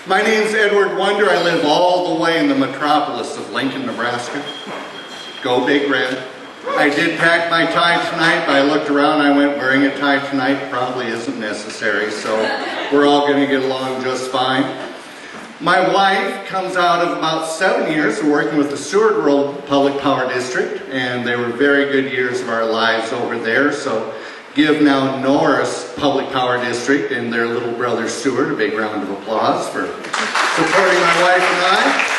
My name's Edward Wonder. I live all the way in the metropolis of Lincoln, Nebraska. Go Big Red. I did pack my tie tonight, but I looked around and I went, wearing a tie tonight probably isn't necessary, so we're all going to get along just fine. My wife comes out of about 7 years of working with the Seward Rural Public Power District, and they were very good years of our lives over there, so give now Norris Public Power District and their little brother Seward a big round of applause for supporting my wife and I.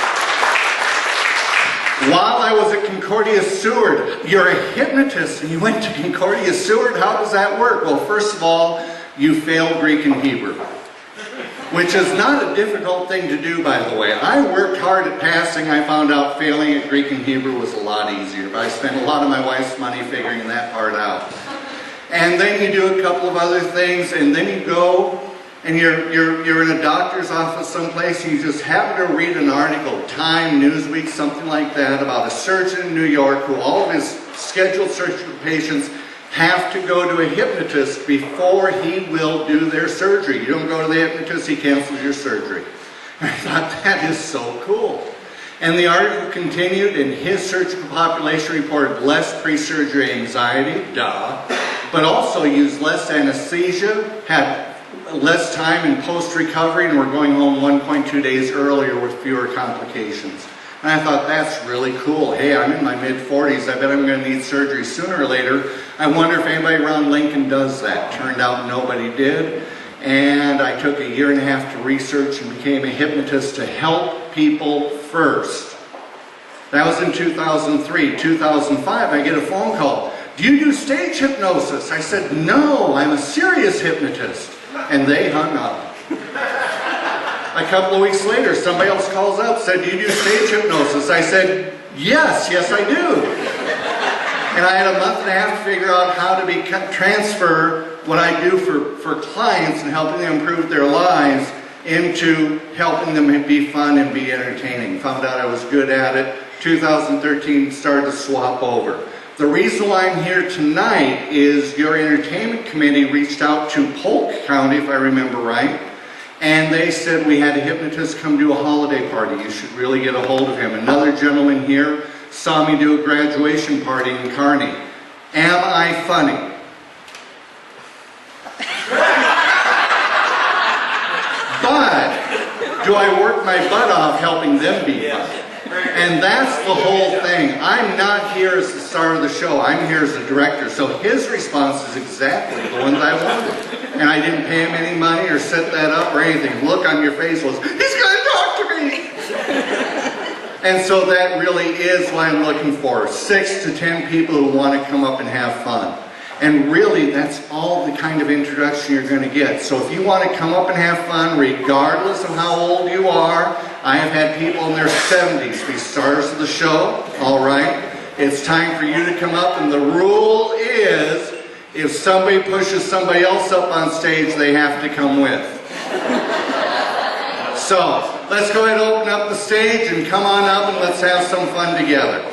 While I was at Concordia Seward, you're a hypnotist and you went to Concordia Seward? How does that work? Well, first of all, you failed Greek and Hebrew, which is not a difficult thing to do, by the way. I worked hard at passing. I found out failing at Greek and Hebrew was a lot easier, but I spent a lot of my wife's money figuring that part out. And then you do a couple of other things, and then you go and you're in a doctor's office someplace, and you just happen to read an article, Time, Newsweek, something like that, about a surgeon in New York who all of his scheduled surgical patients have to go to a hypnotist before he will do their surgery. You don't go to the hypnotist, he cancels your surgery. I thought, that is so cool. And the article continued, and his surgical population reported less pre-surgery anxiety, but also used less anesthesia, had less time in post-recovery, and were going home 1.2 days earlier with fewer complications. And I thought, that's really cool. Hey, I'm in my mid-40s. I bet I'm going to need surgery sooner or later. I wonder if anybody around Lincoln does that. Turned out nobody did. And I took a year and a half to research and became a hypnotist to help people first. That was in 2003. 2005, I get a phone call. Do you do stage hypnosis? I said, no, I'm a serious hypnotist. And they hung up. A couple of weeks later, somebody else calls up, said, do you do stage hypnosis? I said, yes I do. And I had a month and a half to figure out how to transfer what I do for clients and helping them improve their lives into helping them be fun and be entertaining. Found out I was good at it. 2013 started to swap over. The reason why I'm here tonight is your entertainment committee reached out to Polk County, if I remember right, and they said we had a hypnotist come do a holiday party. You should really get a hold of him. Another gentleman here saw me do a graduation party in Kearney. Am I funny? But do I work my butt off helping them be funny? And that's the whole thing. I'm not here as the star of the show. I'm here as the director. So his response is exactly the ones I wanted. And I didn't pay him any money or set that up or anything. The look on your face was, he's going to talk to me. And so that really is what I'm looking for. 6 to 10 people who want to come up and have fun. And really, that's all the kind of introduction you're going to get. So if you want to come up and have fun, regardless of how old you are, I have had people in their 70s be stars of the show, all right? It's time for you to come up, and the rule is, if somebody pushes somebody else up on stage, they have to come with. So, let's go ahead and open up the stage, and come on up, and let's have some fun together.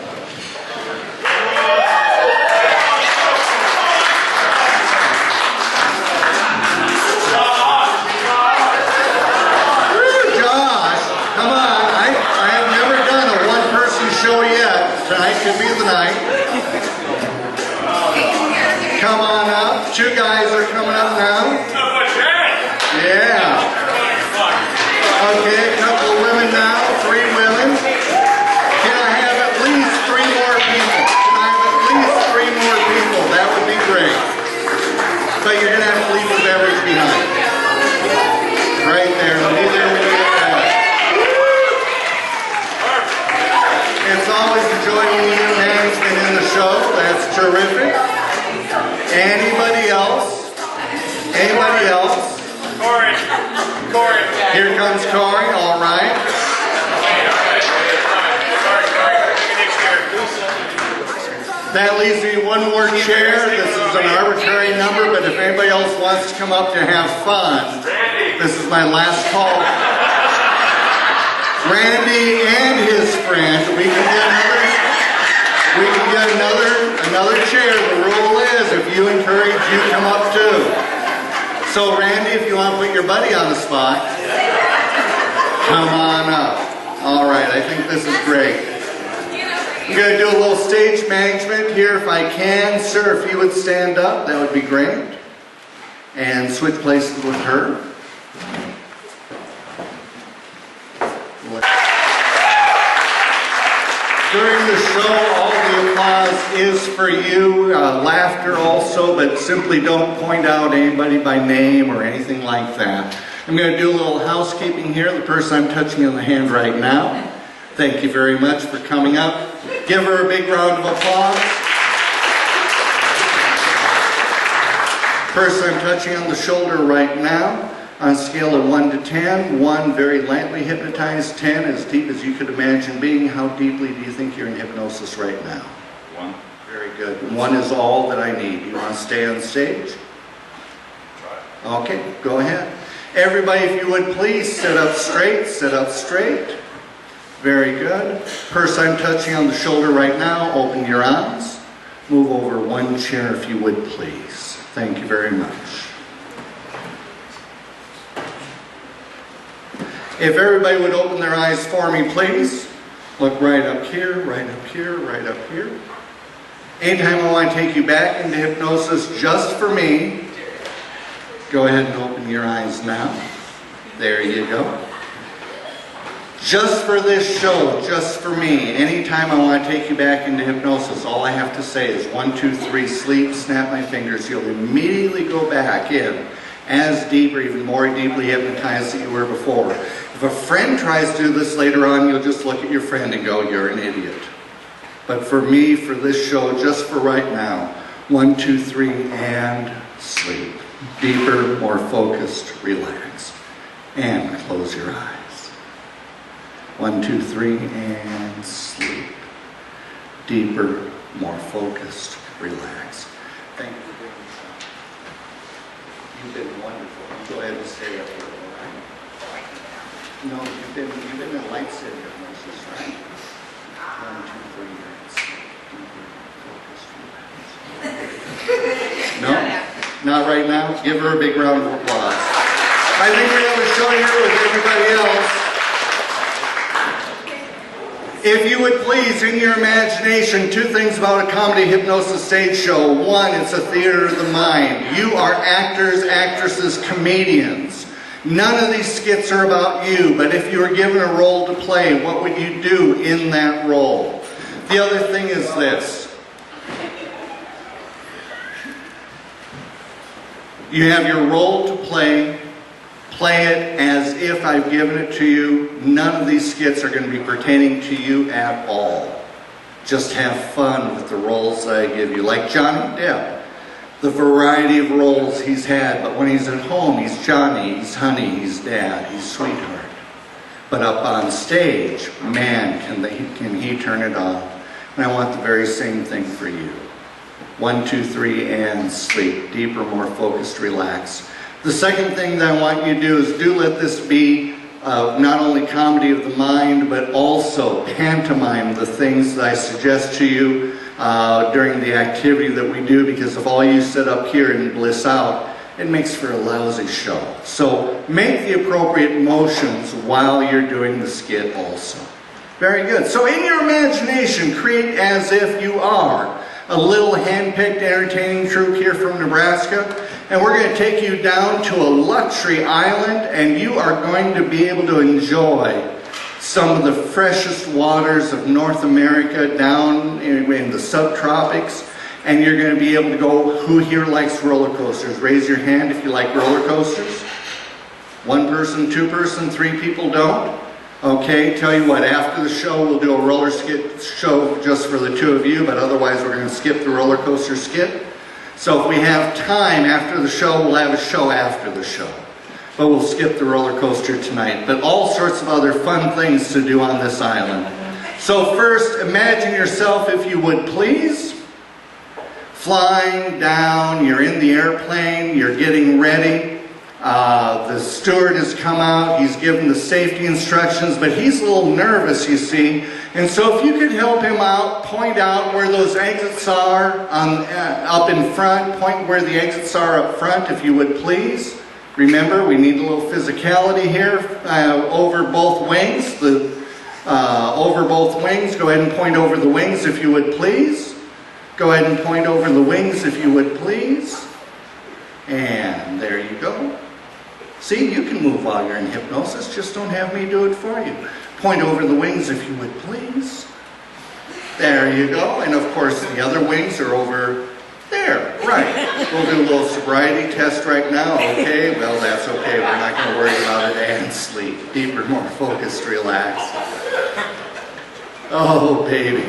Tonight could be the night. Come on up. 2 guys are coming up now. Yeah. Okay, a couple of women now. 3 women. Can I have at least 3 more people? Can I have at least 3 more people? That would be great. But you're going to have to leave the beverage behind. Right there. Neither will you get that. It's always a joy when you get management in the show. That's terrific. Anybody else? Anybody else? Corey. Here comes Corey. All right. That leaves me 1 more chair. This is an arbitrary number, but if anybody else wants to come up to have fun, this is my last call. Randy and his friend, we can get another chair. The rule is, if you encourage, you come up too. So Randy, if you want to put your buddy on the spot. Come on up. All right, I think this is great. I'm going to do a little stage management here if I can. Sir, if you would stand up, that would be great. And switch places with her. During the show, all the applause is for you. Laughter also, but simply don't point out anybody by name or anything like that. I'm going to do a little housekeeping here. The person I'm touching on the hand right now. Thank you very much for coming up. Give her a big round of applause. Person I'm touching on the shoulder right now. On a scale of 1 to 10, 1 very lightly hypnotized, 10 as deep as you could imagine being. How deeply do you think you're in hypnosis right now? 1. Very good. 1 is all that I need. You want to stay on stage? Okay, go ahead. Everybody, if you would please sit up straight, sit up straight. Very good. Person I'm touching on the shoulder right now, open your eyes. Move over 1 chair if you would please. Thank you very much. If everybody would open their eyes for me, please. Look right up here, right up here, right up here. Anytime I want to take you back into hypnosis just for me, go ahead and open your eyes now. There you go. Just for this show, just for me, anytime I want to take you back into hypnosis, all I have to say is 1, 2, 3, sleep, snap my fingers. You'll immediately go back in as deep or even more deeply hypnotized than you were before. If a friend tries to do this later on, you'll just look at your friend and go, you're an idiot. But for me, for this show, just for right now, 1, 2, 3, and sleep. Deeper, more focused, relax. And close your eyes. 1, 2, 3, and sleep. Deeper, more focused, relax. Thank you for being here. You've been wonderful. You go ahead and stay up here, all right? No, you've been in light city hypnosis, right? 1, 2, 3, and focused, relax. No? Not right now? Give her a big round of applause. I think we're going to show here with everybody else. If you would please, in your imagination, 2 things about a comedy hypnosis stage show. 1, it's a theater of the mind. You are actors, actresses, comedians. None of these skits are about you, but if you were given a role to play, what would you do in that role? The other thing is this. You have your role to play. Play it as if I've given it to you. None of these skits are going to be pertaining to you at all. Just have fun with the roles that I give you. Like Johnny Depp. The variety of roles he's had, but when he's at home, he's Johnny, he's Honey, he's Dad, he's Sweetheart. But up on stage, man, can he turn it on. And I want the very same thing for you. 1, 2, 3, and sleep. Deeper, more focused, relax. The second thing that I want you to do is let this be not only comedy of the mind, but also pantomime the things that I suggest to you during the activity that we do, because if all you sit up here and bliss out, it makes for a lousy show. So make the appropriate motions while you're doing the skit also. Very good. So in your imagination, create as if you are a little hand-picked entertaining troupe here from Nebraska, and we're going to take you down to a luxury island, and you are going to be able to enjoy some of the freshest waters of North America down in the subtropics, and you're going to be able to go, who here likes roller coasters? Raise your hand if you like roller coasters. 1 person, 2 person, 3 people don't? Okay, tell you what, after the show we'll do a roller skit show just for the 2 of you, but otherwise we're going to skip the roller coaster skit. So if we have time after the show, we'll have a show after the show. But we'll skip the roller coaster tonight. But all sorts of other fun things to do on this island. So first, imagine yourself, if you would please, flying down. You're in the airplane, you're getting ready. The steward has come out, he's given the safety instructions, but he's a little nervous, you see. And so if you could help him out, point out where those exits are up in front, point where the exits are up front, if you would please. Remember, we need a little physicality here over both wings. Over both wings. Go ahead and point over the wings if you would please. Go ahead and point over the wings if you would please. And there you go. See, you can move while you're in hypnosis. Just don't have me do it for you. Point over the wings if you would please. There you go. And of course, the other wings are over there. Right. We'll do a little sobriety test right now. Okay? Well, that's okay. We're not going to worry about it. And sleep. Deeper, more focused, relax. Oh, baby.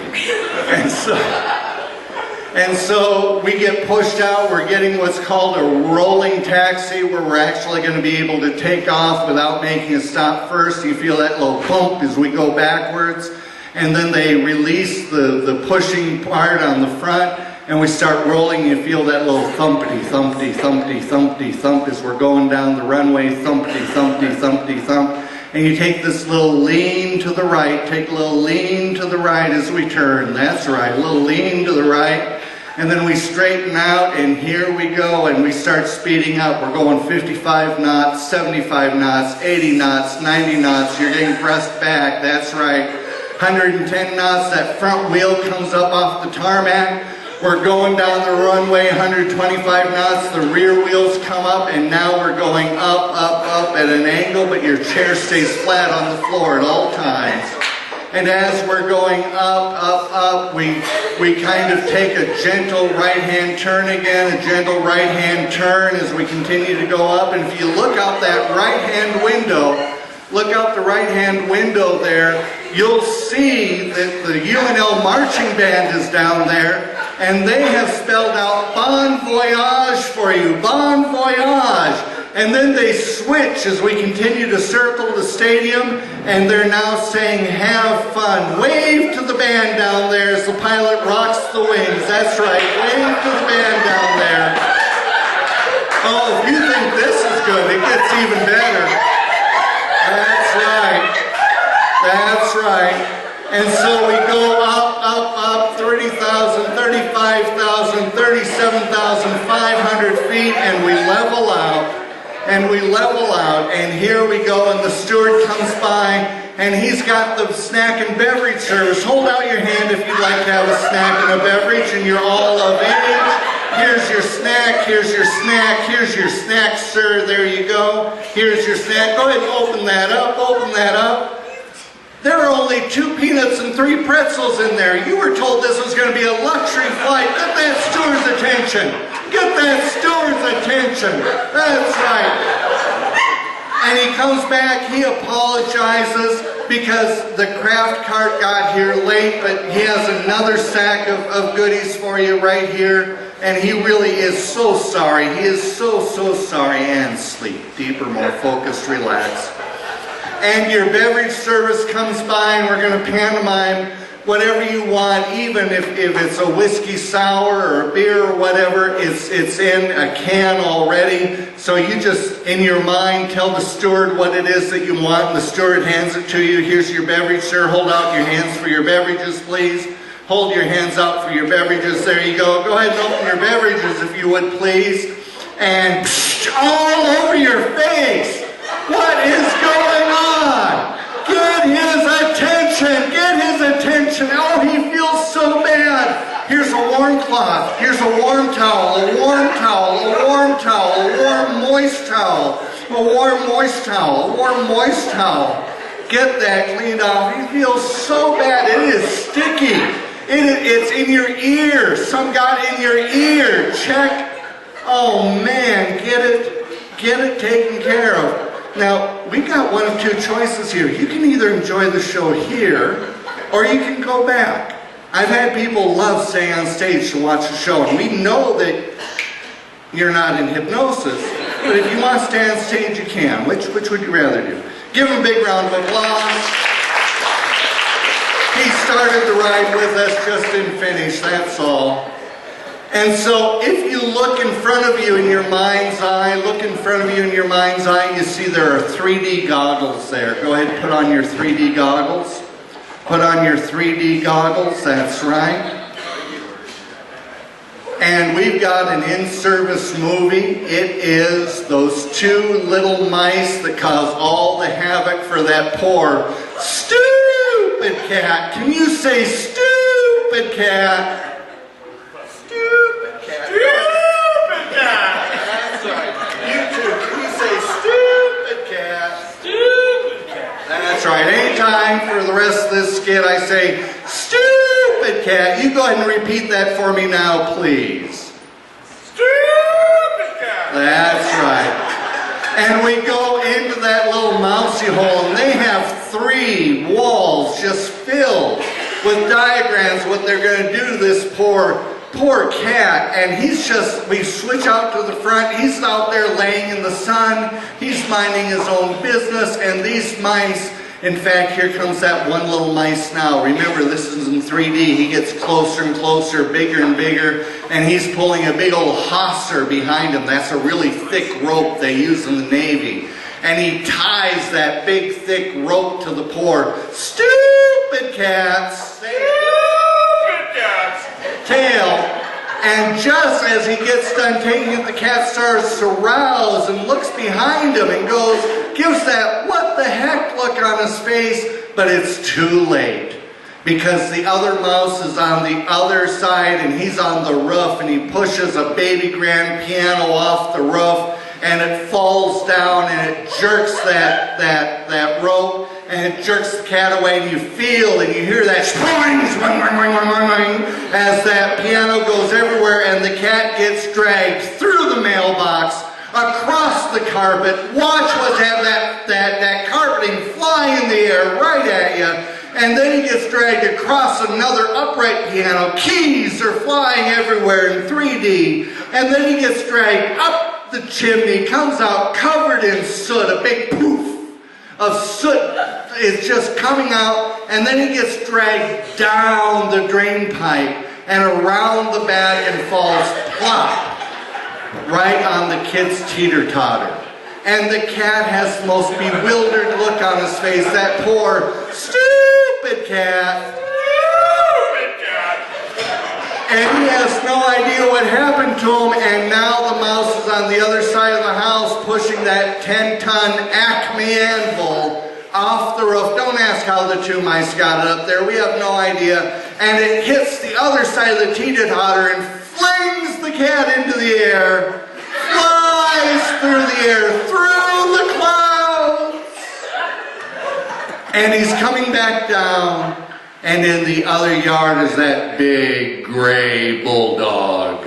And so we get pushed out. We're getting what's called a rolling taxi, where we're actually going to be able to take off without making a stop first. You feel that little bump as we go backwards. And then they release the pushing part on the front, and we start rolling. You feel that little thumpity, thumpity, thumpity, thumpity, thump as we're going down the runway, thumpity, thumpity, thumpity, thump. And you take this little lean to the right, take a little lean to the right as we turn. That's right, a little lean to the right. And then we straighten out, and here we go, and we start speeding up. We're going 55 knots, 75 knots, 80 knots, 90 knots. You're getting pressed back, that's right. 110 knots, that front wheel comes up off the tarmac. We're going down the runway, 125 knots, the rear wheels come up, and now we're going up, up, up at an angle, but your chair stays flat on the floor at all times. And as we're going up, up, up, we kind of take a gentle right-hand turn again, a gentle right-hand turn as we continue to go up. And if you look out that right-hand window, look out the right-hand window there, you'll see that the UNL marching band is down there, and they have spelled out Bon Voyage for you, Bon Voyage. And then they switch as we continue to circle the stadium, and they're now saying, have fun. Wave to the band down there as the pilot rocks the wings. That's right, wave to the band down there. Oh, if you think this is good, it gets even better. That's right. That's right. And so we go up, up, up, 30,000, 35,000, 37,500 feet, and we level out. And we level out, and here we go, and the steward comes by, and he's got the snack and beverage service. Hold out your hand if you'd like to have a snack and a beverage, and you're all of age. Here's your snack, here's your snack, here's your snack, sir, there you go. Here's your snack. Go ahead and open that up, open that up. There are only 2 peanuts and 3 pretzels in there. You were told this was going to be a luxury flight. Get that steward's attention. Get that steward's attention. That's right. And he comes back, he apologizes because the craft cart got here late, but he has another sack of goodies for you right here. And he really is so sorry. He is so, so sorry. And sleep deeper, more focused, relax. And your beverage service comes by, and we're going to pantomime whatever you want, even if it's a whiskey sour or a beer or whatever, it's in a can already. So you just, in your mind, tell the steward what it is that you want, and the steward hands it to you. Here's your beverage, sir. Hold out your hands for your beverages, please. Hold your hands out for your beverages. There you go. Go ahead and open your beverages if you would, please. And all over your face. What is going on? Get his attention! Get his attention! Oh, he feels so bad. Here's a warm cloth. Here's a warm towel. A warm towel. A warm towel. A warm moist towel. A warm moist towel. A warm moist towel. Get that cleaned off. He feels so bad. It is sticky. It's in your ear. Some got in your ear. Check. Oh man, get it taken care of. Now, we got one of 2 choices here. You can either enjoy the show here, or you can go back. I've had people love staying on stage to watch the show, and we know that you're not in hypnosis, but if you want to stay on stage, you can. Which would you rather do? Give him a big round of applause. He started the ride with us, just didn't finish, that's all. And so if you look in front of you in your mind's eye, you see there are 3D goggles there. Go ahead and put on your 3D goggles. Put on your 3D goggles, that's right. And we've got an in-service movie. It is those two little mice that cause all the havoc for that poor stupid cat. Can you say stupid cat? Stupid cat. Stupid cat. That's right. You too. Can you say stupid cat? Stupid cat. That's right. Anytime for the rest of this skit I say stupid cat, you go ahead and repeat that for me now, please. Stupid cat. That's right. And we go into that little mousy hole, and they have 3 walls just filled with diagrams what they're going to do to this poor cat. And we switch out to the front. He's out there laying in the sun. He's minding his own business, and these mice, in fact, here comes that one little mice now. Remember, this is in 3D. He gets closer and closer, bigger and bigger, and he's pulling a big old hawser behind him. That's a really thick rope they use in the Navy. And he ties that big, thick rope to the poor stupid cat's tail. And just as he gets done taking it, the cat starts to rouse and looks behind him and gives that what the heck look on his face, but it's too late. Because the other mouse is on the other side and he's on the roof, and he pushes a baby grand piano off the roof, and it falls down and it jerks that rope, and it jerks the cat away, and you feel and you hear that swing, as that piano goes everywhere, and the cat gets dragged through the mailbox, across the carpet. Watch what's have that carpeting fly in the air right at you. And then he gets dragged across another upright piano. Keys are flying everywhere in 3D. And then he gets dragged up the chimney, comes out covered in soot. A big poof of soot is just coming out. And then he gets dragged down the drain pipe and around the back and falls plop right on the kid's teeter-totter. And the cat has the most bewildered look on his face. That poor stupid cat. Stupid cat. And he has no idea what happened to him. And now the mouse is on the other side of the house pushing that 10-ton Acme anvil off the roof. Don't ask how the 2 mice got it up there. We have no idea. And it hits the other side of the teeter-totter and flings the cat into the air. Flies through the air, through the clouds. And he's coming back down, and in the other yard is that big gray bulldog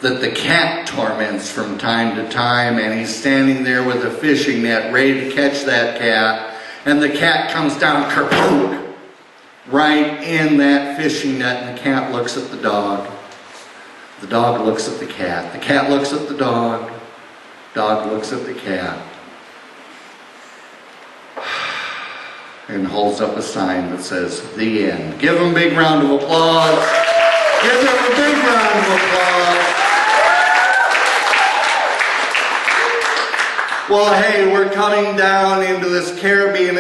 that the cat torments from time to time, and he's standing there with a fishing net ready to catch that cat, and the cat comes down kerplunk right in that fishing net, and the cat looks at the dog. The dog looks at the cat. The cat looks at the dog. Dog looks at the cat. And holds up a sign that says, "The end." Give them a big round of applause. Give them a big round of applause. Well, hey, we're coming down into this Caribbean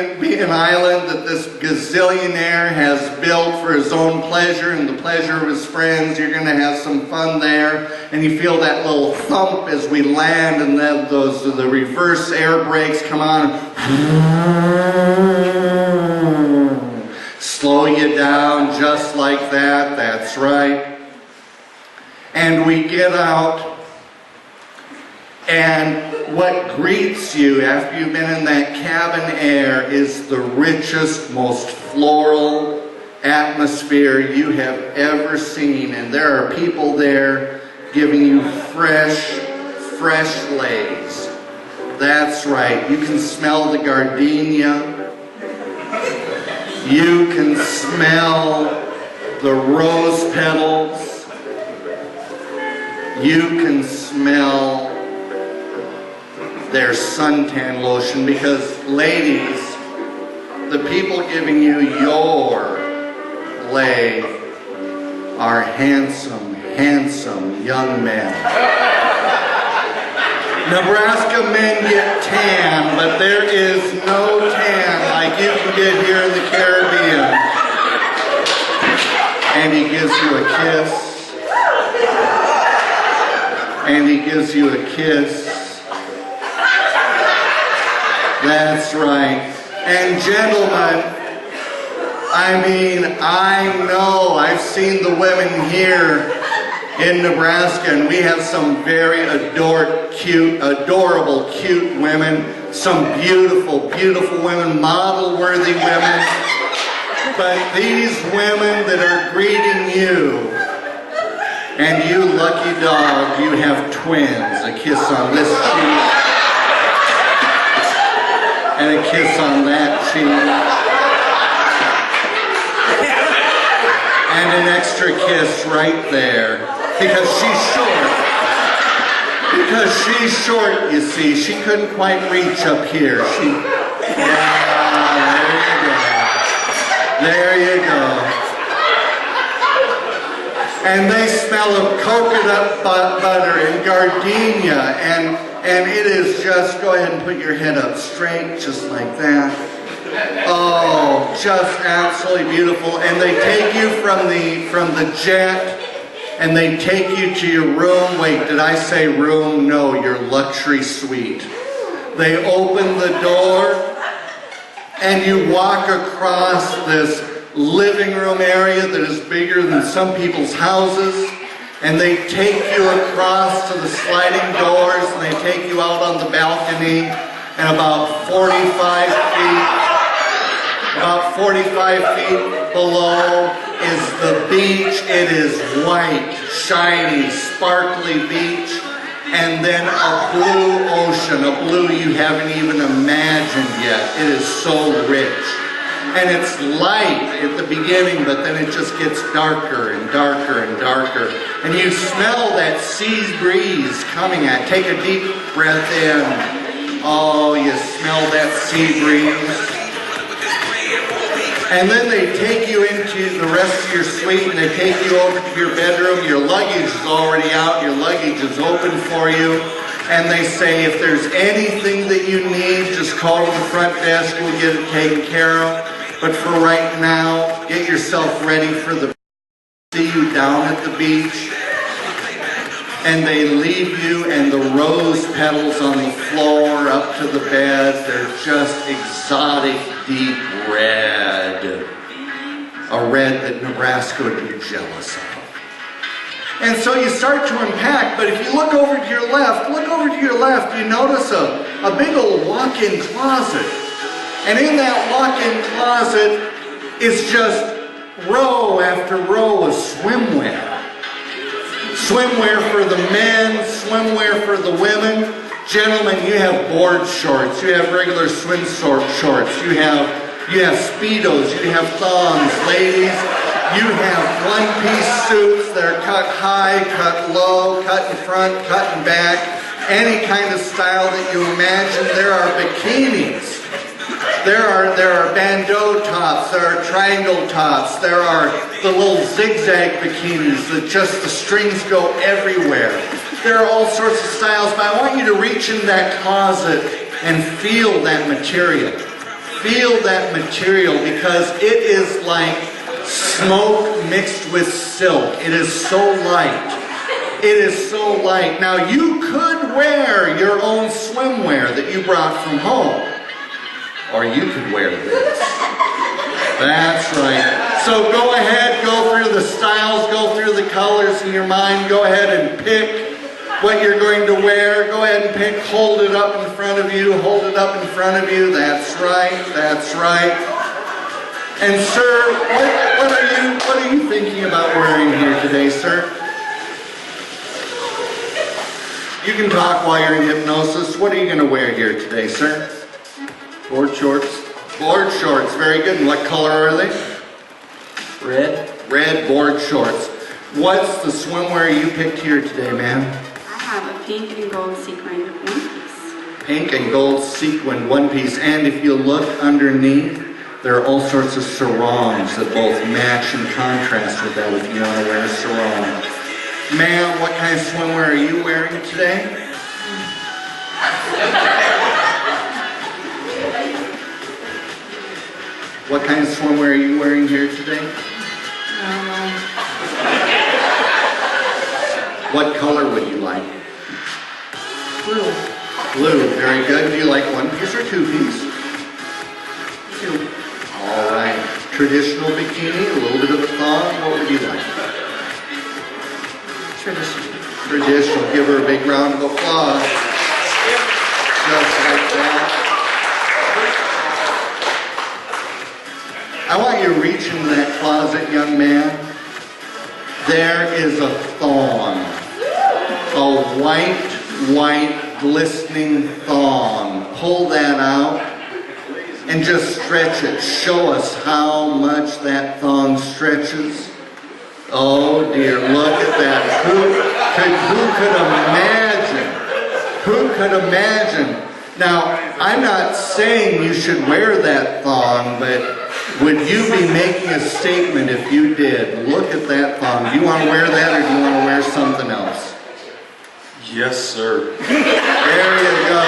island that this gazillionaire has built for his own pleasure and the pleasure of his friends. You're going to have some fun there. And you feel that little thump as we land, and then the reverse air brakes come on. Slow you down just like that. That's right. And we get out. And what greets you after you've been in that cabin air is the richest, most floral atmosphere you have ever seen. And there are people there giving you fresh lays. That's right. You can smell the gardenia. You can smell the rose petals. You can smell their suntan lotion, because ladies, the people giving you your lay are handsome young men. Nebraska men get tan, but there is no tan like you can get here in the Caribbean. And he gives you a kiss. and he gives you a kiss. That's right. And gentlemen, I mean, I know I've seen the women here in Nebraska, and we have some very adorable, cute women, some beautiful, beautiful women, model-worthy women. But these women that are greeting you, and you lucky dog, you have twins, a kiss on this cheek, and a kiss on that cheek. And an extra kiss right there, because she's short. Because she's short, you see. She couldn't quite reach up here. There you go. And they smell of coconut butter and gardenia, and it is just, go ahead and put your head up straight, just like that. Oh, just absolutely beautiful. And they take you from the jet, and they take you to your room. Wait, did I say room? No, your luxury suite. They open the door, and you walk across this living room area that is bigger than some people's houses, and they take you across to the sliding doors, and they take you out on the balcony, and about 45 feet below is the beach. It is white, shiny, sparkly beach, and then a blue ocean, a blue you haven't even imagined yet. It is so rich. And it's light at the beginning, but then it just gets darker and darker and darker. And you smell that sea breeze coming at. Take a deep breath in. Oh, you smell that sea breeze. And then they take you into the rest of your suite, and they take you over to your bedroom. Your luggage is already out. Your luggage is open for you. And they say, if there's anything that you need, just call to the front desk. We'll get it taken care of. But for right now, get yourself ready for the see you down at the beach. And they leave you, and the rose petals on the floor up to the bed, they're just exotic, deep red. A red that Nebraska would be jealous of. And so you start to unpack, but if you look over to your left, you notice a big old walk-in closet. And in that walk-in closet is just row after row of swimwear. Swimwear for the men, swimwear for the women. Gentlemen, you have board shorts, you have regular swim shorts, you have Speedos, you have thongs. Ladies, you have one-piece suits that are cut high, cut low, cut in front, cut in back. Any kind of style that you imagine. There are bikinis. There are bandeau tops, there are triangle tops, there are the little zigzag bikinis that just the strings go everywhere. There are all sorts of styles, but I want you to reach in that closet and feel that material. Feel that material, because it is like smoke mixed with silk. It is so light. It is so light. Now you could wear your own swimwear that you brought from home. Or you could wear this. That's right. So go ahead, go through the styles, go through the colors in your mind. Go ahead and pick what you're going to wear. Go ahead and pick, hold it up in front of you, hold it up in front of you. That's right, that's right. And sir, what are you thinking about wearing here today, sir? You can talk while you're in hypnosis. What are you going to wear here today, sir? Board shorts. Board shorts, very good. And what color are they? Red. Red board shorts. What's the swimwear you picked here today, ma'am? I have a pink and gold sequined one piece. Pink and gold sequined one piece. And if you look underneath, there are all sorts of sarongs that both match and contrast with that if you want to wear a sarong. Ma'am, what kind of swimwear are you wearing today? What kind of swimwear are you wearing here today? What color would you like? Blue. Blue, very good. Do you like one piece or two piece? Two. All right. Traditional bikini, a little bit of a thong. What would you like? Traditional. Traditional. Give her a big round of applause. Just like that. I want you to reach into that closet, young man. There is a thong. A white, glistening thong. Pull that out and just stretch it. Show us how much that thong stretches. Oh dear, look at that. Who could imagine? Now, I'm not saying you should wear that thong, but would you be making a statement if you did? Look at that thong. Do you want to wear that or do you want to wear something else? Yes, sir. There you go.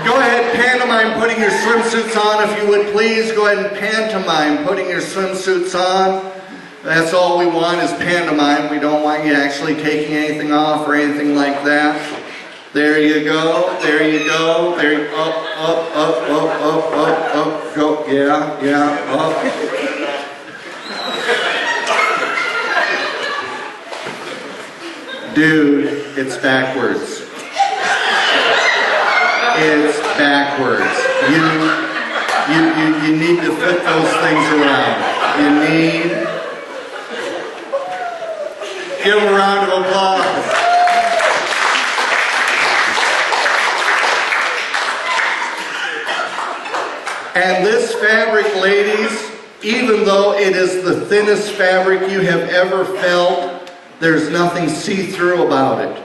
Go ahead, pantomime putting your swimsuits on, if you would please. Go ahead and pantomime putting your swimsuits on. That's all we want is pantomime. We don't want you actually taking anything off or anything like that. There you go. There you go. There. Up. Go. Yeah. Up. Dude, it's backwards. It's backwards. You need to flip those things around. Give them a round of applause. And this fabric, ladies, even though it is the thinnest fabric you have ever felt, there's nothing see-through about it.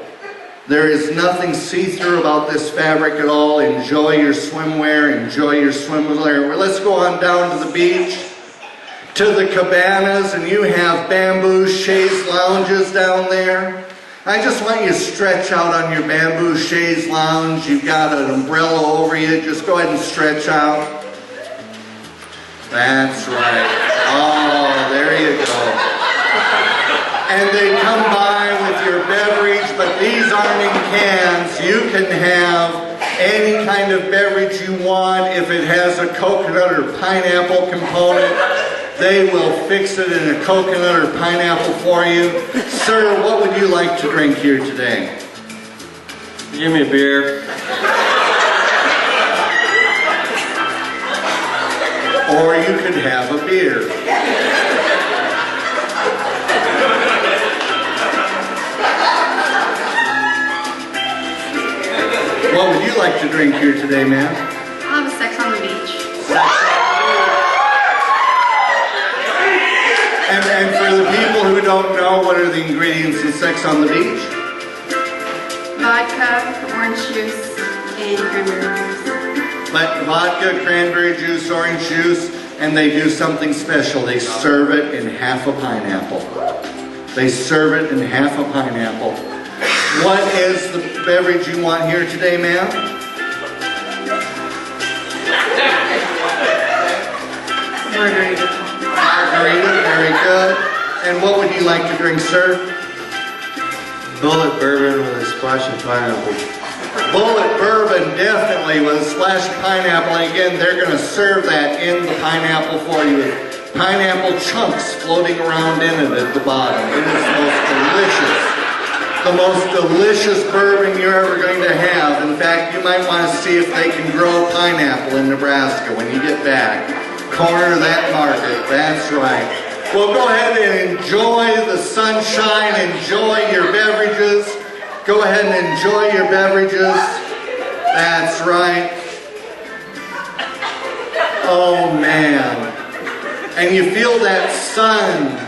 There is nothing see-through about this fabric at all. Enjoy your swimwear, enjoy your swimwear. Well, let's go on down to the beach, to the cabanas, and you have bamboo chaise lounges down there. I just want you to stretch out on your bamboo chaise lounge. You've got an umbrella over you. Just go ahead and stretch out. That's right. Oh, there you go. And they come by with your beverage, but these aren't in cans. You can have any kind of beverage you want. If it has a coconut or pineapple component, they will fix it in a coconut or pineapple for you. Sir, what would you like to drink here today? Give me a beer. Or you could have a beer. What would you like to drink here today, ma'am? I'll have a sex on the beach. And for the people who don't know, what are the ingredients in Sex on the Beach? Vodka, orange juice, and cranberry juice. But vodka, cranberry juice, orange juice, and they do something special. They serve it in half a pineapple. They serve it in half a pineapple. What is the beverage you want here today, ma'am? Margarita. Margarita, very good. And what would you like to drink, sir? Bullet bourbon with a splash of pineapple. Bullet bourbon, definitely, with a splash of pineapple. And again, they're going to serve that in the pineapple for you with pineapple chunks floating around in it at the bottom. It is the most delicious bourbon you're ever going to have. In fact, you might want to see if they can grow pineapple in Nebraska when you get back. Corner that market, that's right. Well, go ahead and enjoy the sunshine, enjoy your beverages. Go ahead and enjoy your beverages. That's right. Oh man. And you feel that sun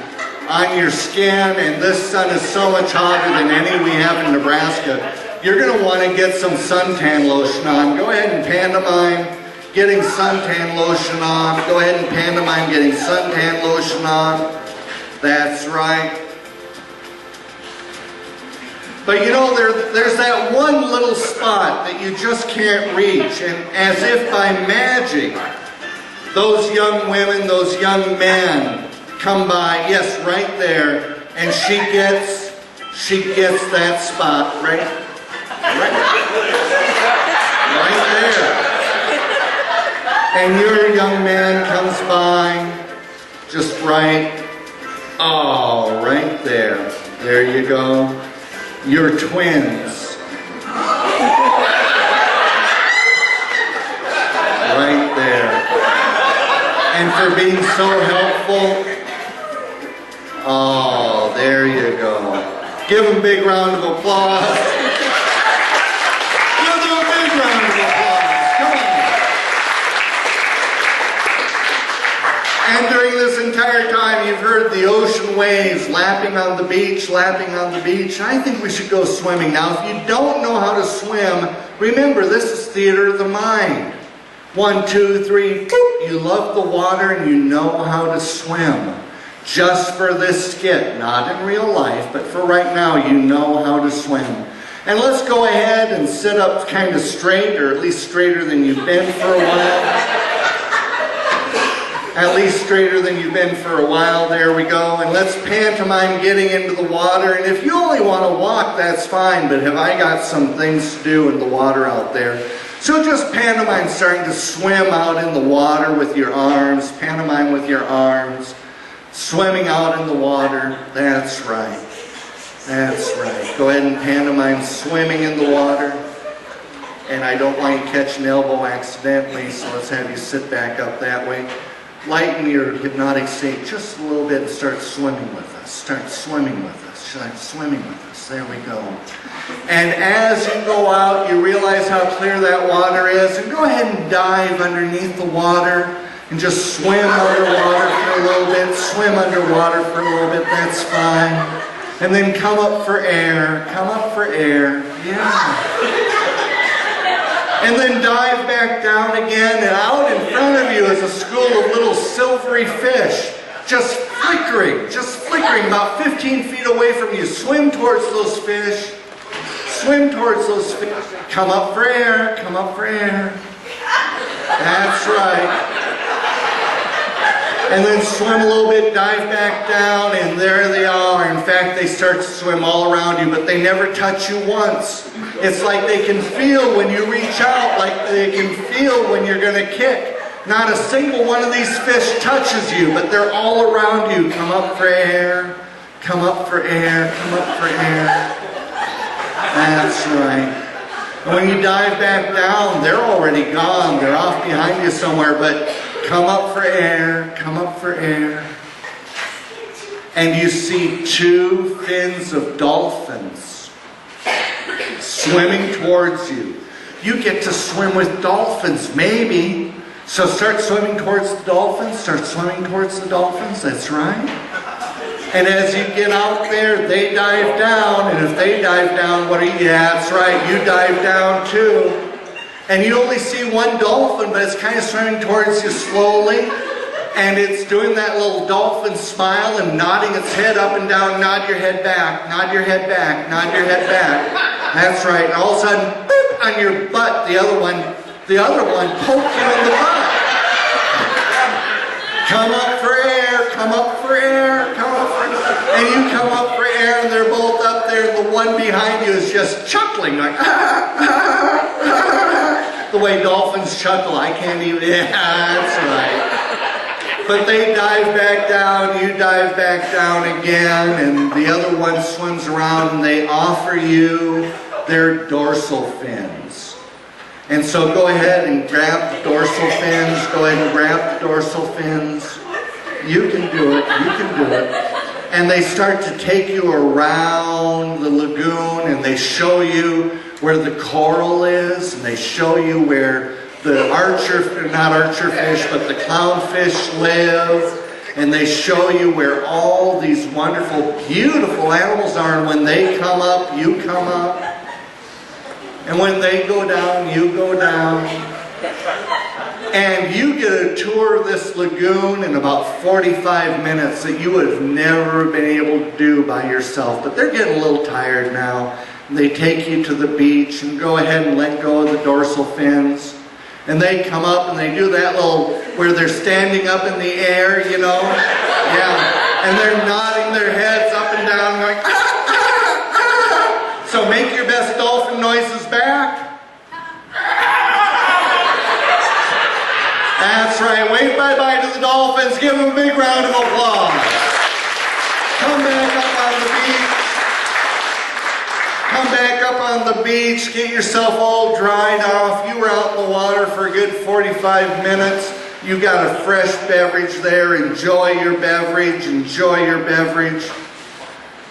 on your skin, and this sun is so much hotter than any we have in Nebraska. You're going to want to get some suntan lotion on. Go ahead and pantomime getting suntan lotion on. Go ahead and pantomime getting suntan lotion on. That's right. But you know, there's that one little spot that you just can't reach, and as if by magic, those young women, those young men come by, yes, right there, and she gets that spot right there. And your young man comes by, just right. Oh, right there. There you go. You're twins. Right there. And for being so helpful. Oh, there you go. Give them a big round of applause. Give them a big round of applause. Come on. And during this entire time, you've heard the ocean waves lapping on the beach, lapping on the beach. I think we should go swimming. Now, if you don't know how to swim, remember, this is theater of the mind. 1, 2, 3, boop. You love the water and you know how to swim. Just for this skit, not in real life, but for right now, you know how to swim. And let's go ahead and sit up kind of straight, or at least straighter than you've been for a while. At least straighter than you've been for a while. There we go. And let's pantomime getting into the water. And if you only want to walk, that's fine. But have I got some things to do in the water out there? So just pantomime starting to swim out in the water with your arms. Pantomime with your arms. Swimming out in the water. That's right. That's right. Go ahead and pantomime swimming in the water. And I don't want you to catch an elbow accidentally, so let's have you sit back up that way. Lighten your hypnotic state just a little bit and start swimming with us. Start swimming with us. Start swimming with us. There we go. And as you go out, you realize how clear that water is. And go ahead and dive underneath the water and just swim underwater for a little bit. Swim underwater for a little bit. That's fine. And then come up for air. Come up for air. Yeah. And then dive back down again, and out in front of you is a school of little silvery fish, just flickering, about 15 feet away from you. Swim towards those fish, swim towards those fish. Come up for air, come up for air. That's right. And then swim a little bit, dive back down, and there they are. In fact, they start to swim all around you, but they never touch you once. It's like they can feel when you reach out, like they can feel when you're going to kick. Not a single one of these fish touches you, but they're all around you. Come up for air, come up for air, come up for air. That's right. And when you dive back down, they're already gone. They're off behind you somewhere, but come up for air, come up for air. And you see 2 fins of dolphins swimming towards you. You get to swim with dolphins, maybe. So start swimming towards the dolphins. Start swimming towards the dolphins. That's right. And as you get out there, they dive down. And if they dive down, what are you? Yeah, that's right. You dive down too. And you only see one dolphin, but it's kind of swimming towards you slowly. And it's doing that little dolphin smile and nodding its head up and down. Nod your head back, nod your head back, nod your head back. That's right. And all of a sudden, boop, on your butt, the other one poked you in the butt. Come up for air, come up for air, come up for air. And you come up for air and they're both up there and the one behind you is just chuckling like, the way dolphins chuckle. I can't even, yeah, that's right. But they dive back down, you dive back down again, and the other one swims around and they offer you their dorsal fins. And so go ahead and grab the dorsal fins, go ahead and grab the dorsal fins. You can do it, you can do it. And they start to take you around the lagoon and they show you where the coral is, and they show you where the not archer fish, but the clownfish live, and they show you where all these wonderful, beautiful animals are, and when they come up, you come up, and when they go down, you go down, and you get a tour of this lagoon in about 45 minutes that you would have never been able to do by yourself, but they're getting a little tired now. And they take you to the beach and go ahead and let go of the dorsal fins. And they come up and they do that little, where they're standing up in the air, you know? Yeah. And they're nodding their heads up and down going, ah, ah, ah. So make your best dolphin noises back. dolphins. Give them a big round of applause. Come back up on the beach. Come back up on the beach. Get yourself all dried off. You were out in the water for a good 45 minutes. You got a fresh beverage there. Enjoy your beverage. Enjoy your beverage.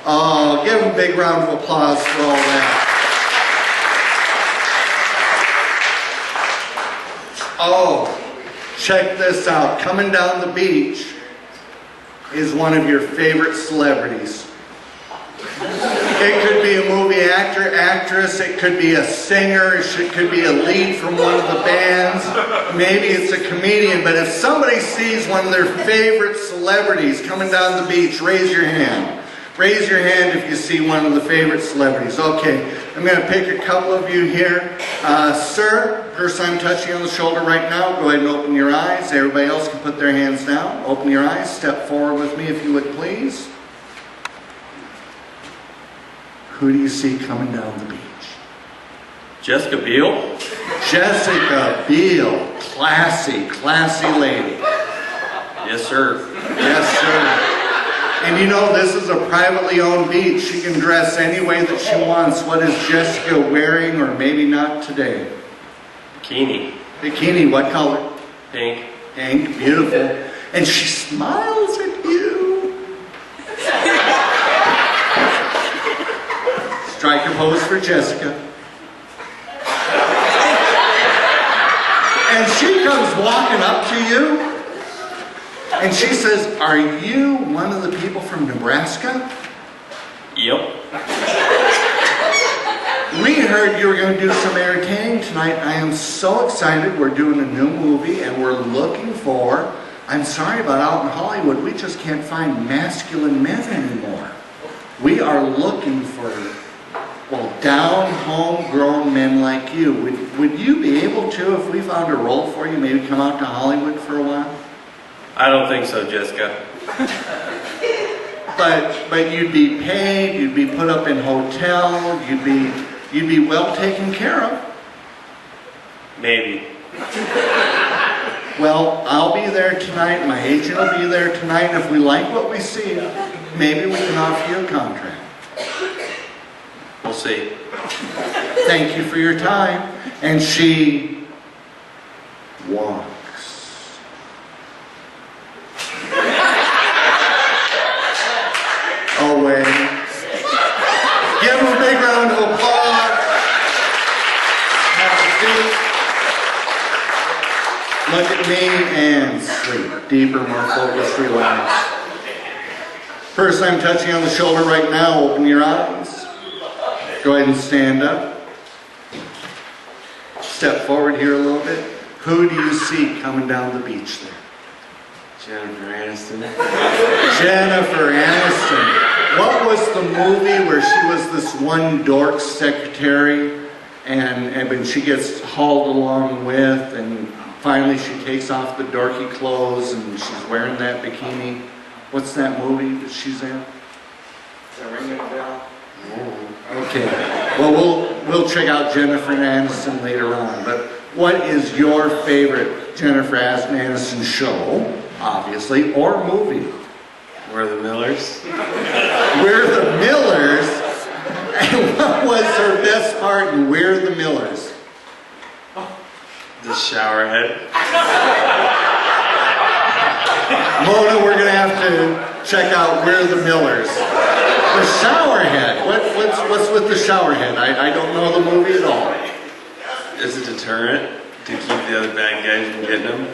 Oh, give them a big round of applause for all that. Oh, check this out. Coming down the beach is one of your favorite celebrities. It could be a movie actor, actress, it could be a singer, it could be a lead from one of the bands, maybe it's a comedian, but if somebody sees one of their favorite celebrities coming down the beach, raise your hand. Raise your hand if you see one of the favorite celebrities. Okay, I'm going to pick a couple of you here. Sir, person I'm touching on the shoulder right now, go ahead and open your eyes. Everybody else can put their hands down. Open your eyes. Step forward with me if you would please. Who do you see coming down the beach? Jessica Biel? Jessica Biel. Classy, classy lady. Yes, sir. Yes, sir. And you know, this is a privately owned beach. She can dress any way that she wants. What is Jessica wearing, or maybe not today? Bikini. Bikini, what color? Pink. Pink, beautiful. And she smiles at you. Strike a pose for Jessica. And she comes walking up to you. And she says, "Are you one of the people from Nebraska?" Yep. We heard you were going to do some entertaining tonight. I am so excited. We're doing a new movie and we're looking for, I'm sorry about out in Hollywood, we just can't find masculine men anymore. We are looking for, well, down home grown men like you. Would you be able to, if we found a role for you, maybe come out to Hollywood for a while? I don't think so, Jessica. But you'd be paid, you'd be put up in hotel, you'd be well taken care of. Maybe. Well, I'll be there tonight, my agent will be there tonight, and if we like what we see, maybe we can offer you a contract. We'll see. Thank you for your time. And she walks away. Give him a big round of applause. Have a seat. Look at me and sleep. Deeper, more focused, relaxed. Person I'm touching on the shoulder right now, open your eyes. Go ahead and stand up. Step forward here a little bit. Who do you see coming down the beach there? Jennifer Aniston. Jennifer Aniston. What was the movie where she was this one dork secretary and when she gets hauled along with, and finally she takes off the dorky clothes and she's wearing that bikini? What's that movie that she's in? Is that ringing a bell? Okay. Well, we'll check out Jennifer Aniston later on. But what is your favorite Jennifer Aniston show, obviously, or movie? We're the Millers. We're the Millers? And what was her best part in We're the Millers? The shower head. Mona, we're going to have to check out We're the Millers. The shower head. What's with the shower head? I don't know the movie at all. It's a deterrent to keep the other bad guys from getting them.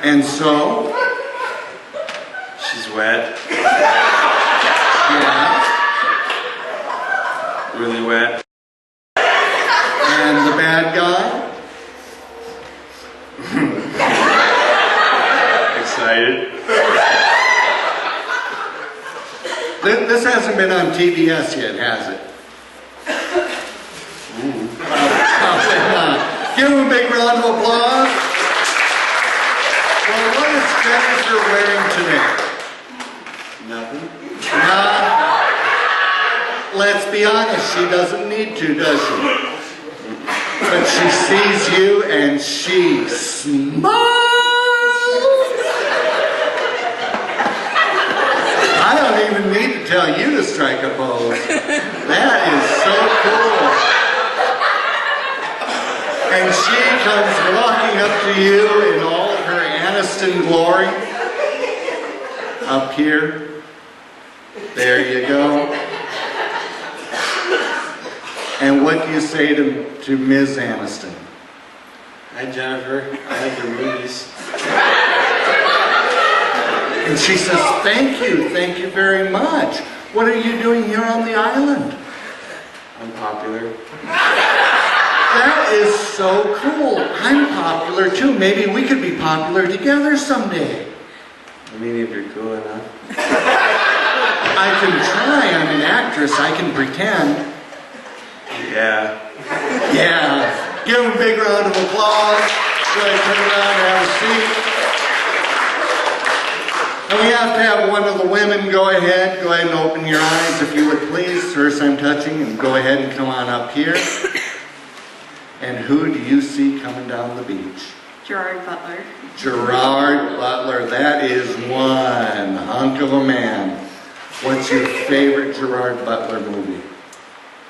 And so? She's wet. Yeah. Really wet. And the bad guy? Excited. This hasn't been on TBS yet, has it? Ooh. Probably not. Give him a big round of applause. Well, what is Jennifer wearing today? Nothing. Let's be honest, she doesn't need to, does she? But she sees you and she smiles. to strike a pose. That is so cool. And she comes walking up to you in all her Aniston glory. Up here. There you go. And what do you say to Ms. Aniston? Hi, Jennifer. I like your movies. And she says, thank you very much. What are you doing here on the island? I'm popular. That is so cool. I'm popular too. Maybe we could be popular together someday. I mean, if you're cool enough. I can try. I'm an actress. I can pretend. Yeah. Yeah. Give him a big round of applause. Go ahead, turn around and have a seat. And we have to have one of the women go ahead and open your eyes if you would please. First I'm touching, and go ahead and come on up here. And who do you see coming down the beach? Gerard Butler. Gerard Butler. That is one hunk of a man. What's your favorite Gerard Butler movie?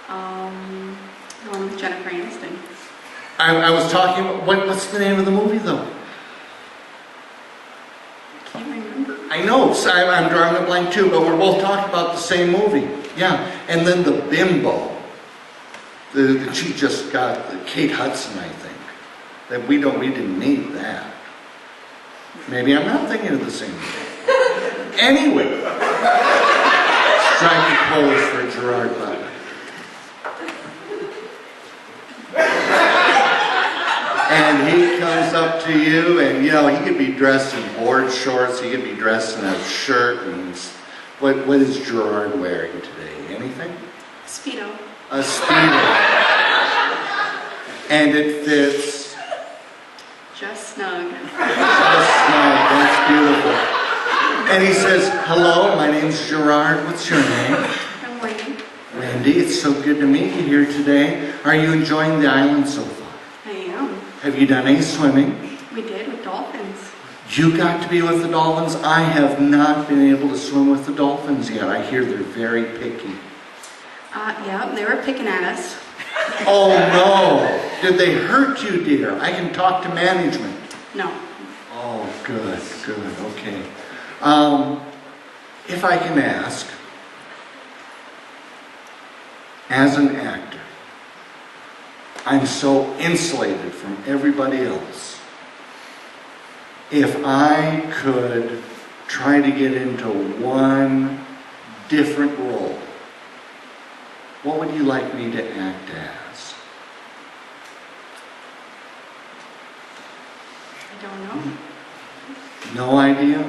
The one with Jennifer Aniston. I was talking about, what's the name of the movie though? Can't remember. I know, so I'm drawing a blank too, but we're both talking about the same movie. Yeah, and then the bimbo. She just got the Kate Hudson, I think. That we didn't need that. Maybe I'm not thinking of the same movie. Anyway, strike a pose for Gerard Butler. And he comes up to you, and you know, he could be dressed in board shorts, he could be dressed in a shirt, and what is Gerard wearing today? Anything? Speedo. A Speedo. And it fits Just snug. just snug. That's beautiful. And he says, hello, my name's Gerard. What's your name? I'm waiting. Randy, it's so good to meet you here today. Are you enjoying the island so far? I am. Have you done any swimming? We did with dolphins. You got to be with the dolphins. I have not been able to swim with the dolphins yet. I hear they're very picky. Yeah, they were picking at us. Oh no! Did they hurt you, dear? I can talk to management. No. Oh, good, okay. If I can ask, as an actor, I'm so insulated from everybody else. If I could try to get into one different role, what would you like me to act as? I don't know. No idea?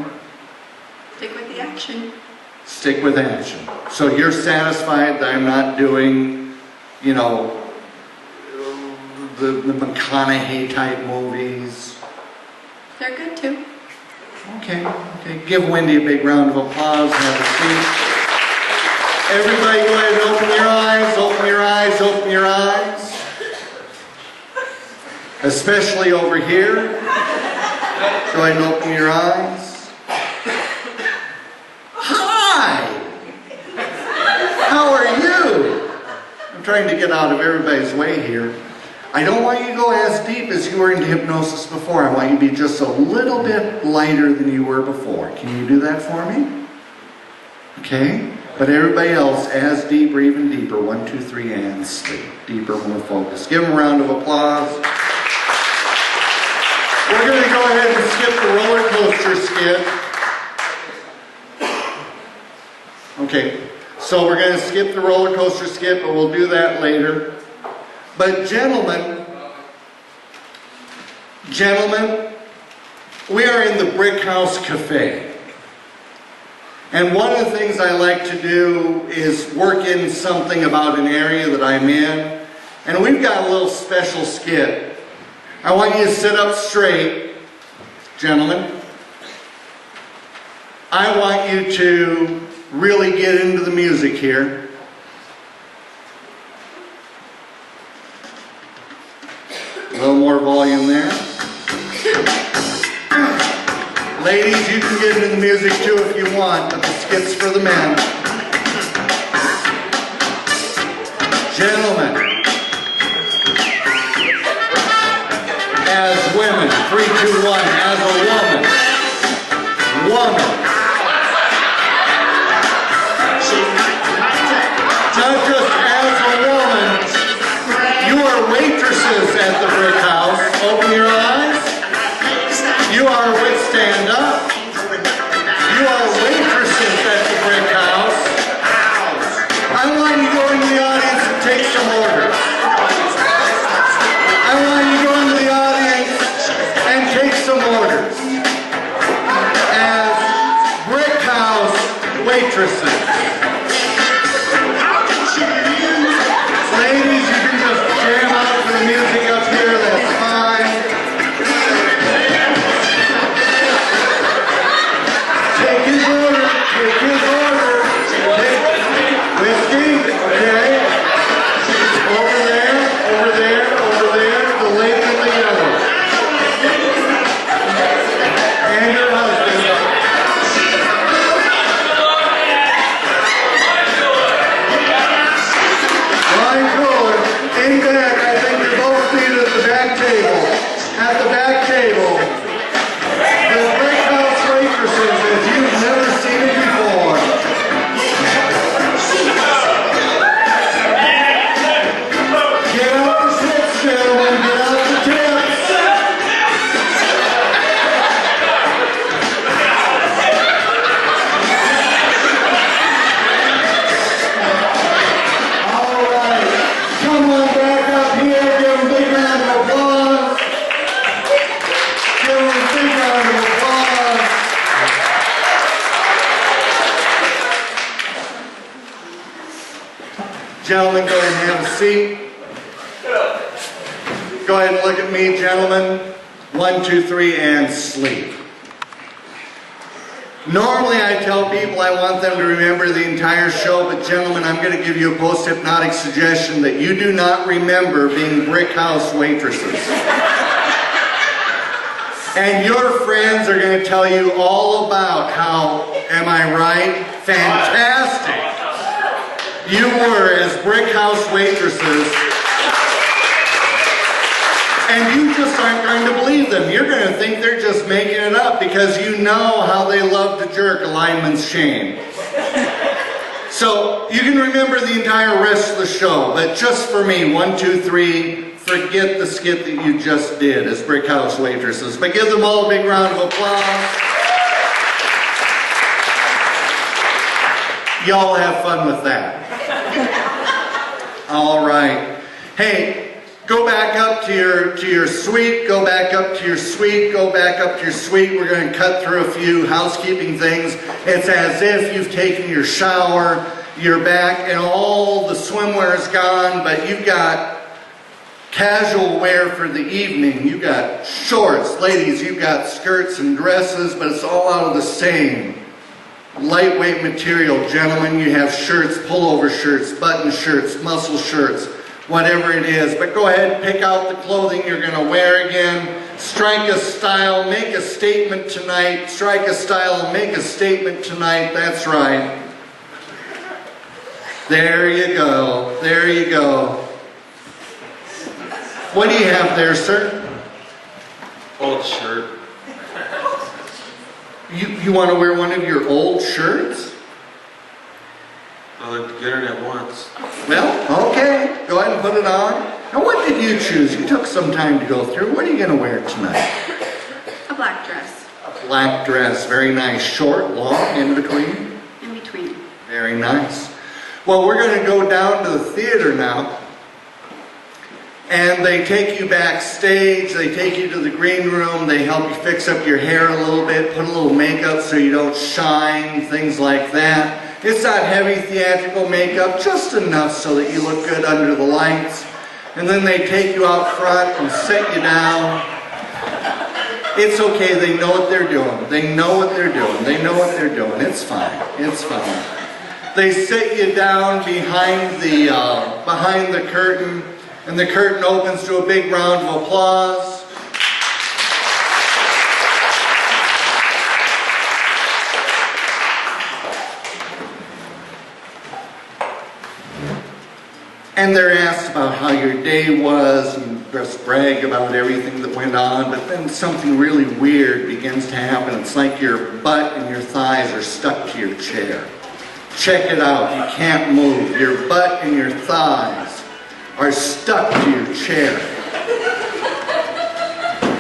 Stick with the action. Stick with action. So you're satisfied that I'm not doing, you know, the McConaughey type movies? They're good too. Okay. Give Wendy a big round of applause. Have a seat. Everybody go ahead and open your eyes, open your eyes, open your eyes. Especially over here. Go ahead and open your eyes. Hi! How are you? I'm trying to get out of everybody's way here. I don't want you to go as deep as you were into hypnosis before. I want you to be just a little bit lighter than you were before. Can you do that for me? Okay? But everybody else, as deep or even deeper. 1, 2, 3, and sleep. Deeper, more focused. Give them a round of applause. We're going to go ahead and skip the roller coaster skit. Okay, so we're going to skip the roller coaster skit, but we'll do that later. But gentlemen, we are in the Brick House Cafe. And one of the things I like to do is work in something about an area that I'm in. And we've got a little special skit. I want you to sit up straight, gentlemen. I want you to really get into the music here. A little more volume there. Ladies, you can get into the music too if you want, but the skit's for the men. Gentlemen, as women, 3, 2, 1, as a woman, not just as a woman, you are waitresses at the Brick House. Open your eyes. You are, stand up. You are waitresses at the Brick House. I want you to go into the audience and take some orders. I want you to go into the audience and take some orders. As Brick House waitresses. Ladies, you can just jam out for the music up here, that's fine. Take his order, take his order. Whiskey, okay. Over there, over there, over there, the lady in the yellow. And your husband. Wine cooler, in back, I think you're both seated at the back table. At the back table. The Brick House waitresses, if you've never seen it before. Get out the tips, gentlemen, get out the tips. All right, come on back up here, give them a big round of applause. Give them a big round of applause. Gentlemen, go ahead and have a seat. Go ahead and look at me, gentlemen. 1, 2, 3, and sleep. Normally I tell people I want them to remember the entire show, but gentlemen, I'm going to give you a post-hypnotic suggestion that you do not remember being Brick House waitresses. And your friends are going to tell you all about how, am I right? Fantastic. You were as Brick House waitresses. And you just aren't going to believe them. You're going to think they're just making it up because you know how they love to jerk a lineman's chain. So you can remember the entire rest of the show, but just for me, 1, 2, 3, forget the skit that you just did as Brick House waitresses. But give them all a big round of applause. Y'all have fun with that. All right. Hey. Go back up to your suite, go back up to your suite, go back up to your suite. We're going to cut through a few housekeeping things. It's as if you've taken your shower, you're back, and all the swimwear is gone, but you've got casual wear for the evening. You've got shorts. Ladies, you've got skirts and dresses, but it's all out of the same lightweight material. Gentlemen, you have shirts, pullover shirts, button shirts, muscle shirts, whatever it is. But go ahead and pick out the clothing you're going to wear again. Strike a style, make a statement tonight. Strike a style and make a statement tonight. That's right. There you go. There you go. What do you have there, sir? Old shirt. You want to wear one of your old shirts? I looked good at it once. Well, okay. Go ahead and put it on. Now, what did you choose? You took some time to go through. What are you going to wear tonight? A black dress. A black dress. Very nice. Short, long, in between? In between. Very nice. Well, we're going to go down to the theater now. And they take you backstage. They take you to the green room. They help you fix up your hair a little bit, put a little makeup so you don't shine, things like that. It's not heavy theatrical makeup, just enough so that you look good under the lights. And then they take you out front and set you down. It's okay, they know what they're doing. They know what they're doing. They know what they're doing. It's fine. It's fine. They sit you down behind the curtain, and the curtain opens to a big round of applause. And they're asked about how your day was and just brag about everything that went on, but then something really weird begins to happen. It's like your butt and your thighs are stuck to your chair. Check it out, you can't move. Your butt and your thighs are stuck to your chair.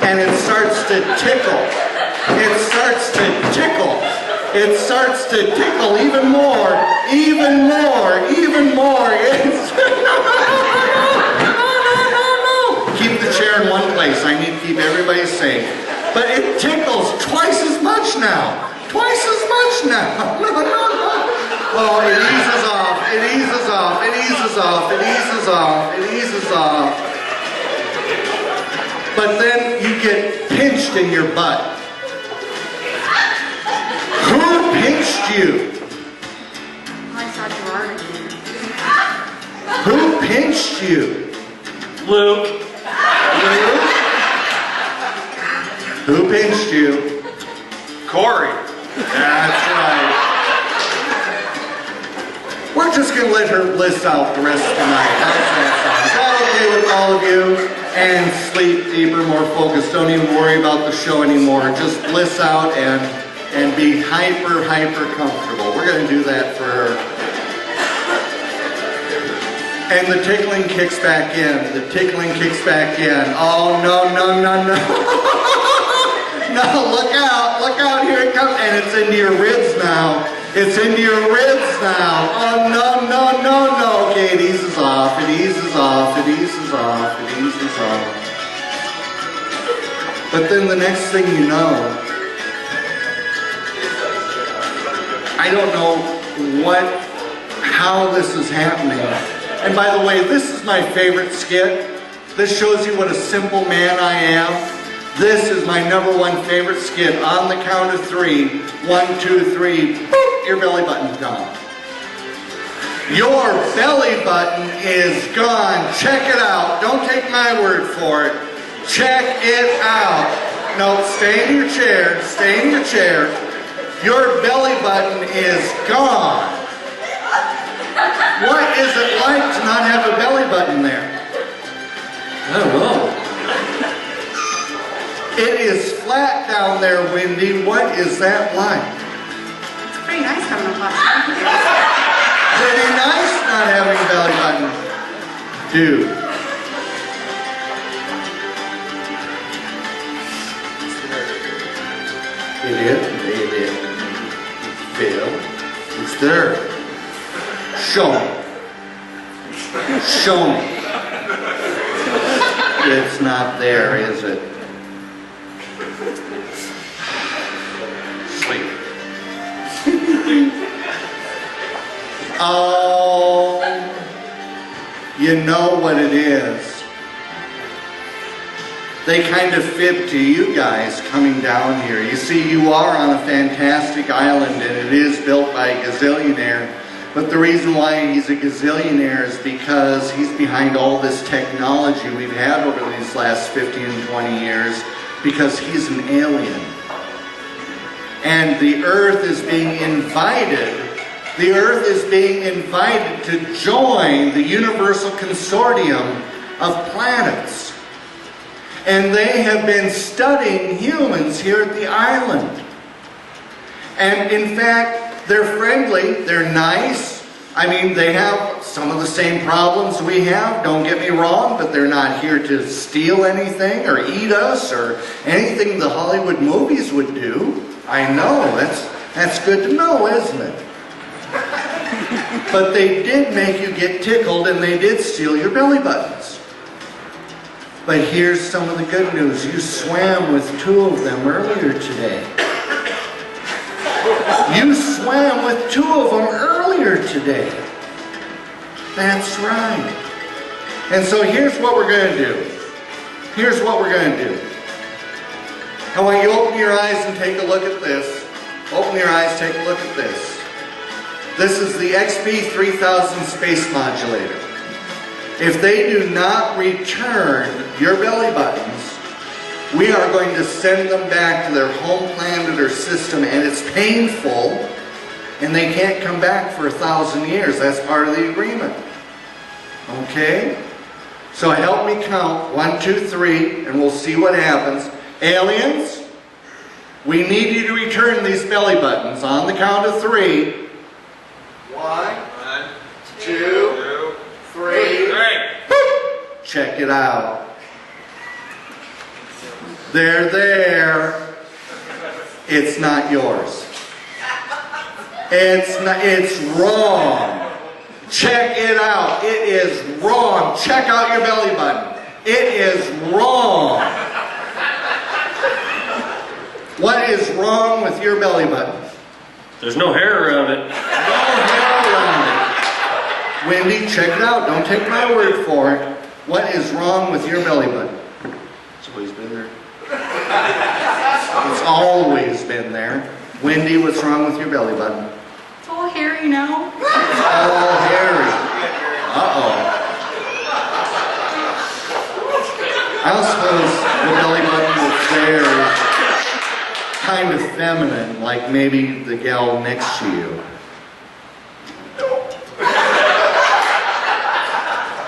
And it starts to tickle. It starts to tickle. It starts to tickle even more, even more, even more. It's no. Keep the chair in one place. I need to keep everybody safe. But it tickles twice as much now. Twice as much now. Oh, it eases off. It eases off. It eases off. It eases off. It eases off. But then you get pinched in your butt. Who pinched you? I saw Gerard again. Who pinched you? Luke. Luke? Who pinched you? Corey. That's right. We're just going to let her bliss out the rest of the night. How's that sound? Is that okay with all of you? And sleep deeper, more focused. Don't even worry about the show anymore. Just bliss out and be hyper comfortable. We're going to do that for her. And the tickling kicks back in. The tickling kicks back in. Oh, no. No, look out, here it comes. And it's into your ribs now. It's into your ribs now. Oh, no. Okay, it eases off, it eases off, it eases off, it eases off. But then the next thing you know, I don't know how this is happening. And by the way, this is my favorite skit. This shows you what a simple man I am. This is my #1 favorite skit. On the count of 3, 1, 2, 3, boop, your belly button's gone. Your belly button is gone. Check it out. Don't take my word for it. Check it out. No, stay in your chair. Stay in your chair. Your belly button is gone. What is it like to not have a belly button there? I don't know. It is flat down there, Wendy. What is that like? It's pretty nice having a hot spring. Pretty nice not having a belly button. Dude. It is. Phil. It's there. Show me. Show me. It's not there, is it? Sleep. Oh, you know what it is. They kind of fib to you guys coming down here. You see, you are on a fantastic island and it is built by a gazillionaire. But the reason why he's a gazillionaire is because he's behind all this technology we've had over these last 15 and 20 years, because he's an alien. And the Earth is being invited to join the universal consortium of planets. And they have been studying humans here at the island. And in fact, they're friendly, they're nice. I mean, they have some of the same problems we have, don't get me wrong, but they're not here to steal anything or eat us or anything the Hollywood movies would do. I know, that's good to know, isn't it? But they did make you get tickled and they did steal your belly buttons. But here's some of the good news. You swam with 2 of them earlier today. You swam with 2 of them earlier today. That's right. And so here's what we're going to do. Here's what we're going to do. I want you to open your eyes and take a look at this. Open your eyes, take a look at this. This is the XB3000 space modulator. If they do not return your belly buttons, we are going to send them back to their home planet or system, and it's painful, and they can't come back for 1,000 years. That's part of the agreement. Okay? So help me count 1, 2, 3, and we'll see what happens. Aliens, we need you to return these belly buttons on the count of 3. 1, 2, 3. Check it out. They're there. It's not yours. It's wrong. Check it out. It is wrong. Check out your belly button. It is wrong. What is wrong with your belly button? There's no hair around it. No hair around it. Wendy, check it out. Don't take my word for it. What is wrong with your belly button? It's always been there. It's always been there. Wendy, what's wrong with your belly button? It's all hairy now. It's all hairy. Uh-oh. I don't suppose the belly button that's there is kind of feminine, like maybe the gal next to you.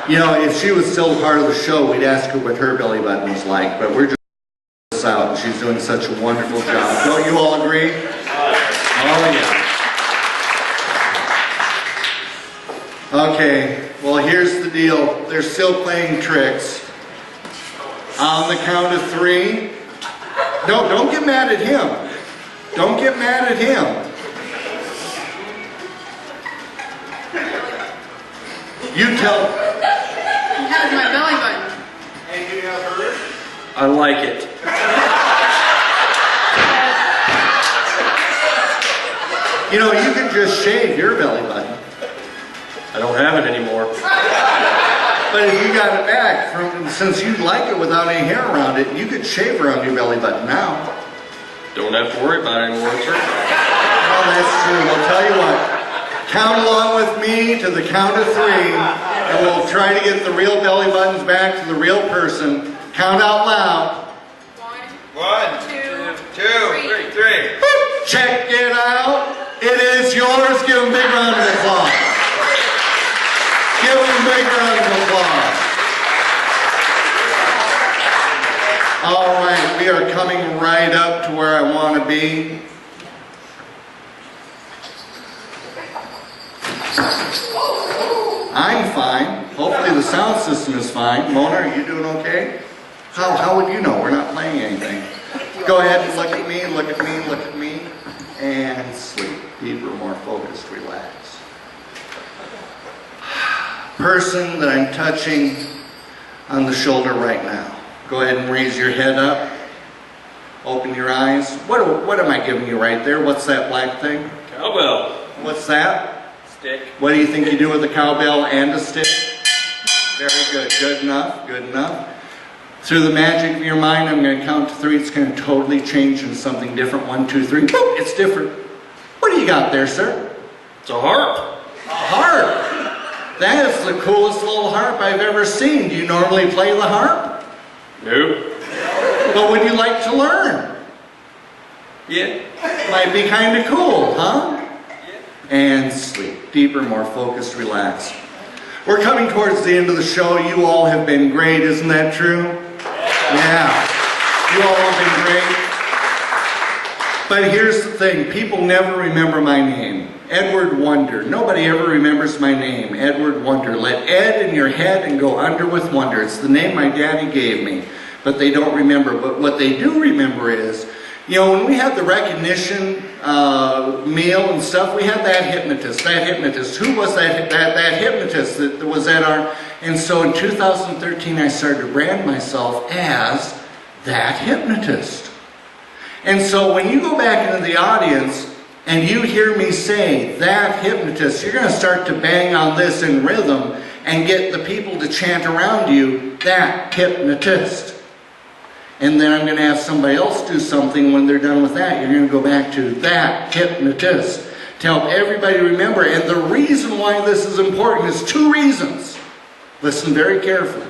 You know, if she was still part of the show, we'd ask her what her belly button was like, but we're just out and she's doing such a wonderful job. Don't you all agree? Oh, yeah. Okay, well, here's the deal. They're still playing tricks. On the count of 3. No, don't get mad at him. Don't get mad at him. You tell. How's my belly button? And you have hers? I like it. You know, you can just shave your belly button. I don't have it anymore. But if you got it back, since you like it without any hair around it, you could shave around your belly button now. Don't have to worry about it anymore, sir. Oh, that's true. Well, tell you what. Count along with me to the count of 3, and we'll try to get the real belly buttons back to the real person. Count out loud. 1, 2, 3. Check it out. It is yours. Give them a big round of applause. Give them a big round of applause. All right, we are coming right up to where I want to be. I'm fine. Hopefully the sound system is fine. Mona, are you doing okay? How would you know? We're not playing anything. Go ahead and look at me, look at me, look at me, and sleep. Deeper, more focused, relax. Person that I'm touching on the shoulder right now. Go ahead and raise your head up. Open your eyes. What am I giving you right there? What's that black thing? Cowbell. What's that? Stick. What do you think you do with a cowbell and a stick? Very good. Good enough. Good enough. Through the magic of your mind, I'm going to count to 3. It's going to totally change into something different. 1, 2, 3. Boom! It's different. What do you got there, sir? It's a harp. A harp. That is the coolest little harp I've ever seen. Do you normally play the harp? Nope. But would you like to learn? Yeah. Might be kind of cool, huh? And sleep. Deeper, more focused, relaxed. We're coming towards the end of the show. You all have been great, isn't that true? Yeah. You all have been great. But here's the thing. People never remember my name. Edward Wonder. Nobody ever remembers my name. Edward Wonder. Let Ed in your head and go under with wonder. It's the name my daddy gave me. But they don't remember. But what they do remember is, you know, when we had the recognition meal and stuff, we had that hypnotist. Who was that hypnotist that was at our... And so in 2013, I started to brand myself as that hypnotist. And so when you go back into the audience and you hear me say that hypnotist, you're going to start to bang on this in rhythm and get the people to chant around you, that hypnotist. And then I'm going to have somebody else do something when they're done with that. You're going to go back to that hypnotist to help everybody remember. And the reason why this is important is 2 reasons. Listen very carefully.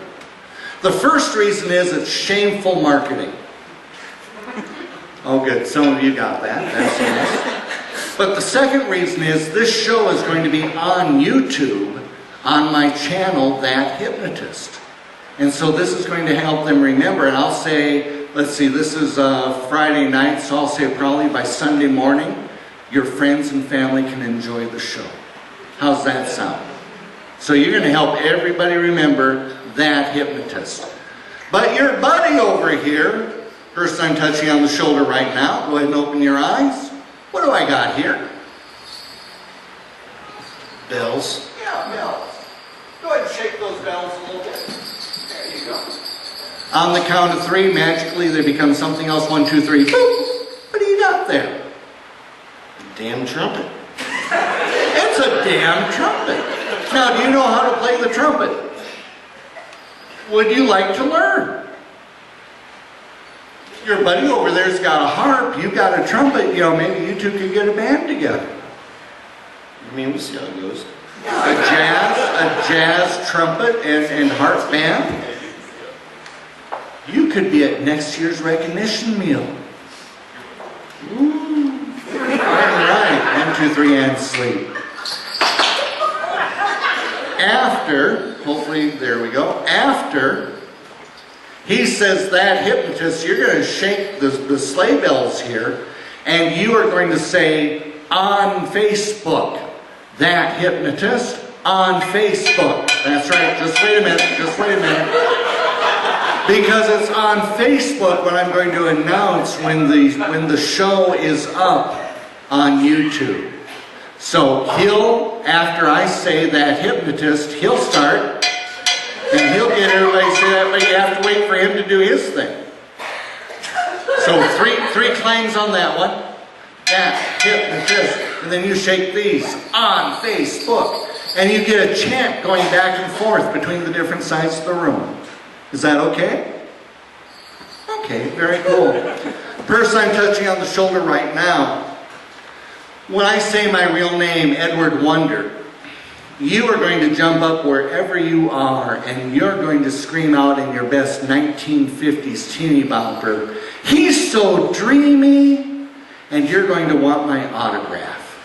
The first reason is it's shameful marketing. Oh good, some of you got that. That's nice. But the second reason is this show is going to be on YouTube on my channel, That Hypnotist. And so this is going to help them remember. And I'll say, let's see, this is Friday night, so I'll say probably by Sunday morning, your friends and family can enjoy the show. How's that sound? So you're going to help everybody remember That Hypnotist. But your buddy over here, person I'm touching on the shoulder right now, go ahead and open your eyes. What do I got here? Bells. Yeah, bells. Go ahead and shake those bells a little bit. There you go. On the count of 3, magically they become something else. 1, 2, 3. Boop. What do you got there? Damn trumpet. It's a damn trumpet. Now, do you know how to play the trumpet? Would you like to learn? Your buddy over there's got a harp. You got a trumpet. You know, maybe you two could get a band together. I mean, we'll see how it goes. A jazz trumpet and harp band. You could be at next year's recognition meal. Ooh. All right. 1, 2, 3, and sleep. After, hopefully, there we go. After he says That Hypnotist, you're going to shake the sleigh bells here, and you are going to say on Facebook, That Hypnotist on Facebook. That's right. Just wait a minute. Just wait a minute. Because it's on Facebook when I'm going to announce when the show is up on YouTube. So he'll, after I say That Hypnotist, he'll start and he'll get everybody to say that, but you have to wait for him to do his thing. So three clangs on that one. That Hypnotist. And then you shake these on Facebook. And you get a chant going back and forth between the different sides of the room. Is that okay? Okay, very cool. Person I'm touching on the shoulder right now, when I say my real name, Edward Wonder, you are going to jump up wherever you are and you're going to scream out in your best 1950s teeny bopper, "He's so dreamy," and you're going to want my autograph.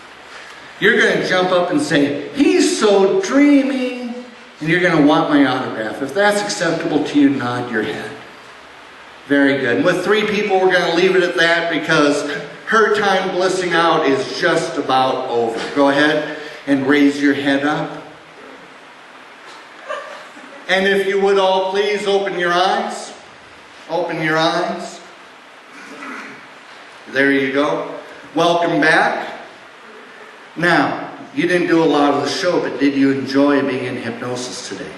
You're going to jump up and say, "He's so dreamy," and you're going to want my autograph. If that's acceptable to you, nod your head. Very good. And with 3 people, we're going to leave it at that because her time blissing out is just about over. Go ahead and raise your head up. And if you would all please open your eyes. Open your eyes. There you go. Welcome back. Now, you didn't do a lot of the show, but did you enjoy being in hypnosis today?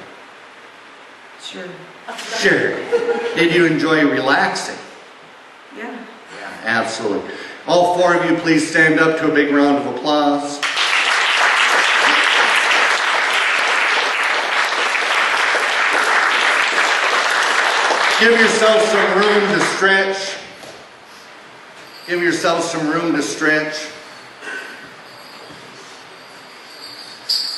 Sure. Sure. Did you enjoy relaxing? Yeah. Absolutely. All 4 of you, please stand up to a big round of applause. Give yourself some room to stretch. Give yourself some room to stretch.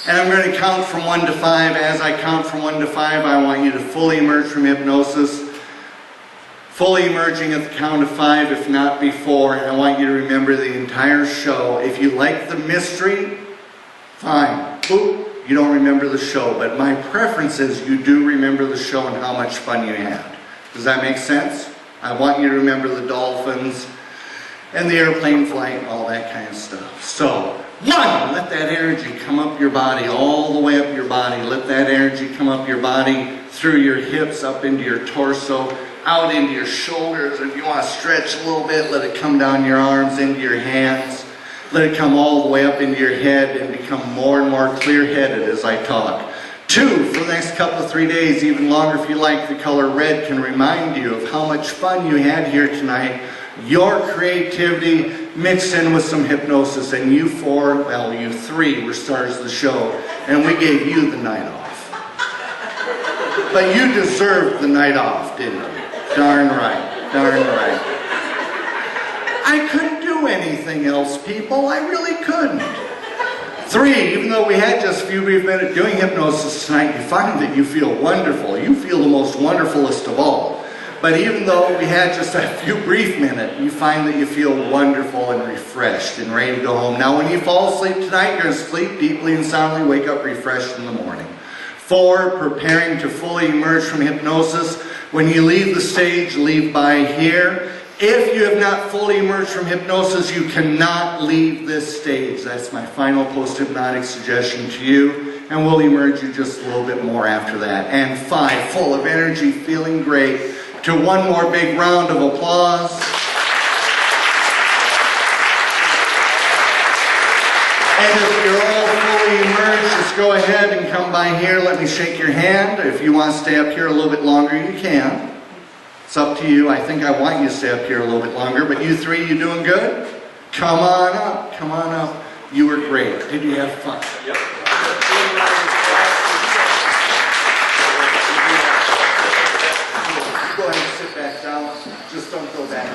And I'm going to count from 1 to 5. As I count from 1 to 5, I want you to fully emerge from hypnosis. Fully emerging at the count of 5, if not before. And I want you to remember the entire show. If you like the mystery, fine. Boop, you don't remember the show. But my preference is you do remember the show and how much fun you had. Does that make sense? I want you to remember the dolphins and the airplane flight and all that kind of stuff. So, 1, let that energy come up your body, all the way up your body. Let that energy come up your body, through your hips, up into your torso, out into your shoulders. If you want to stretch a little bit, let it come down your arms, into your hands. Let it come all the way up into your head and become more and more clear-headed as I talk. 2, for the next couple of 3 days, even longer if you like, the color red can remind you of how much fun you had here tonight. Your creativity mixed in with some hypnosis, and you 4, well, you 3 were stars of the show, and we gave you the night off. But you deserved the night off, didn't you? Darn right, darn right. I couldn't do anything else, people. I really couldn't. 3, even though we had just a few brief minutes doing hypnosis tonight, you find that you feel wonderful. You feel the most wonderfulest of all. But even though we had just a few brief minutes, you find that you feel wonderful and refreshed and ready to go home. Now when you fall asleep tonight, you're going to sleep deeply and soundly, wake up refreshed in the morning. 4, preparing to fully emerge from hypnosis. When you leave the stage, leave by here. If you have not fully emerged from hypnosis, you cannot leave this stage. That's my final post-hypnotic suggestion to you. And we'll emerge you just a little bit more after that. And 5, full of energy, feeling great. To one more big round of applause. And if you're all fully emerged, just go ahead and come by here. Let me shake your hand. If you want to stay up here a little bit longer, you can. It's up to you. I think I want you to stay up here a little bit longer. But you 3, you doing good? Come on up. Come on up. You were great. Did you have fun? Yep. Go ahead and sit back down. Just don't go back.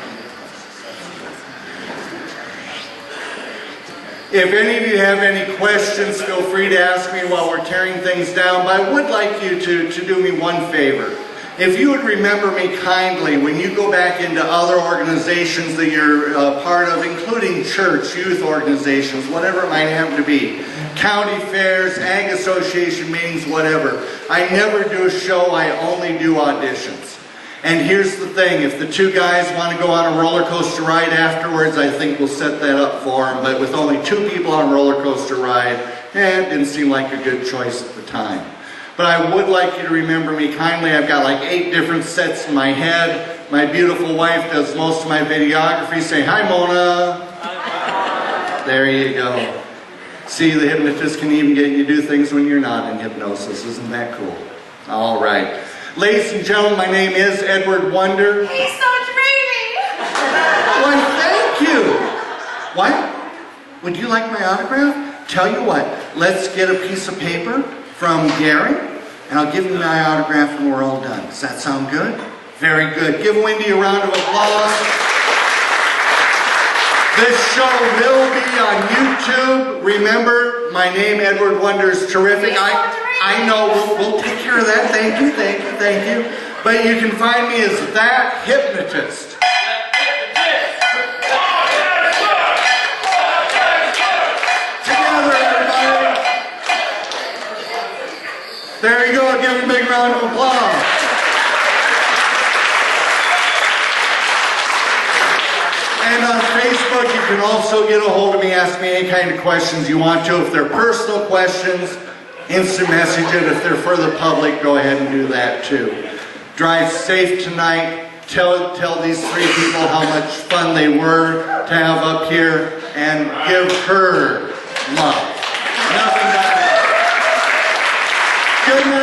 If any of you have any questions, feel free to ask me while we're tearing things down. But I would like you to do me one favor. If you would remember me kindly when you go back into other organizations that you're part of, including church, youth organizations, whatever it might happen to be, county fairs, ag association meetings, whatever. I never do a show, I only do auditions. And here's the thing, if the 2 guys want to go on a roller coaster ride afterwards, I think we'll set that up for them. But with only 2 people on a roller coaster ride, it didn't seem like a good choice at the time. But I would like you to remember me kindly. I've got like 8 different sets in my head. My beautiful wife does most of my videography. Say, hi, Mona. Hi. There you go. See, the hypnotist can even get you to do things when you're not in hypnosis. Isn't that cool? All right. Ladies and gentlemen, my name is Edward Wonder. He's so dreamy! Why, thank you. What? Would you like my autograph? Tell you what, let's get a piece of paper from Gary, and I'll give you my autograph when we're all done. Does that sound good? Very good. Give Wendy a round of applause. This show will be on YouTube. Remember, my name, Edward Wonder, is terrific. I know, we'll take care of that. Thank you, thank you, thank you. But you can find me as That Hypnotist. Together, everybody. There you go. Give him a big round of applause. And on Facebook, you can also get a hold of me, ask me any kind of questions you want to. If they're personal questions, instant message it. If they're for the public, go ahead and do that too. Drive safe tonight. Tell these 3 people how much fun they were to have up here, and give her love. Nothing but love. Good night.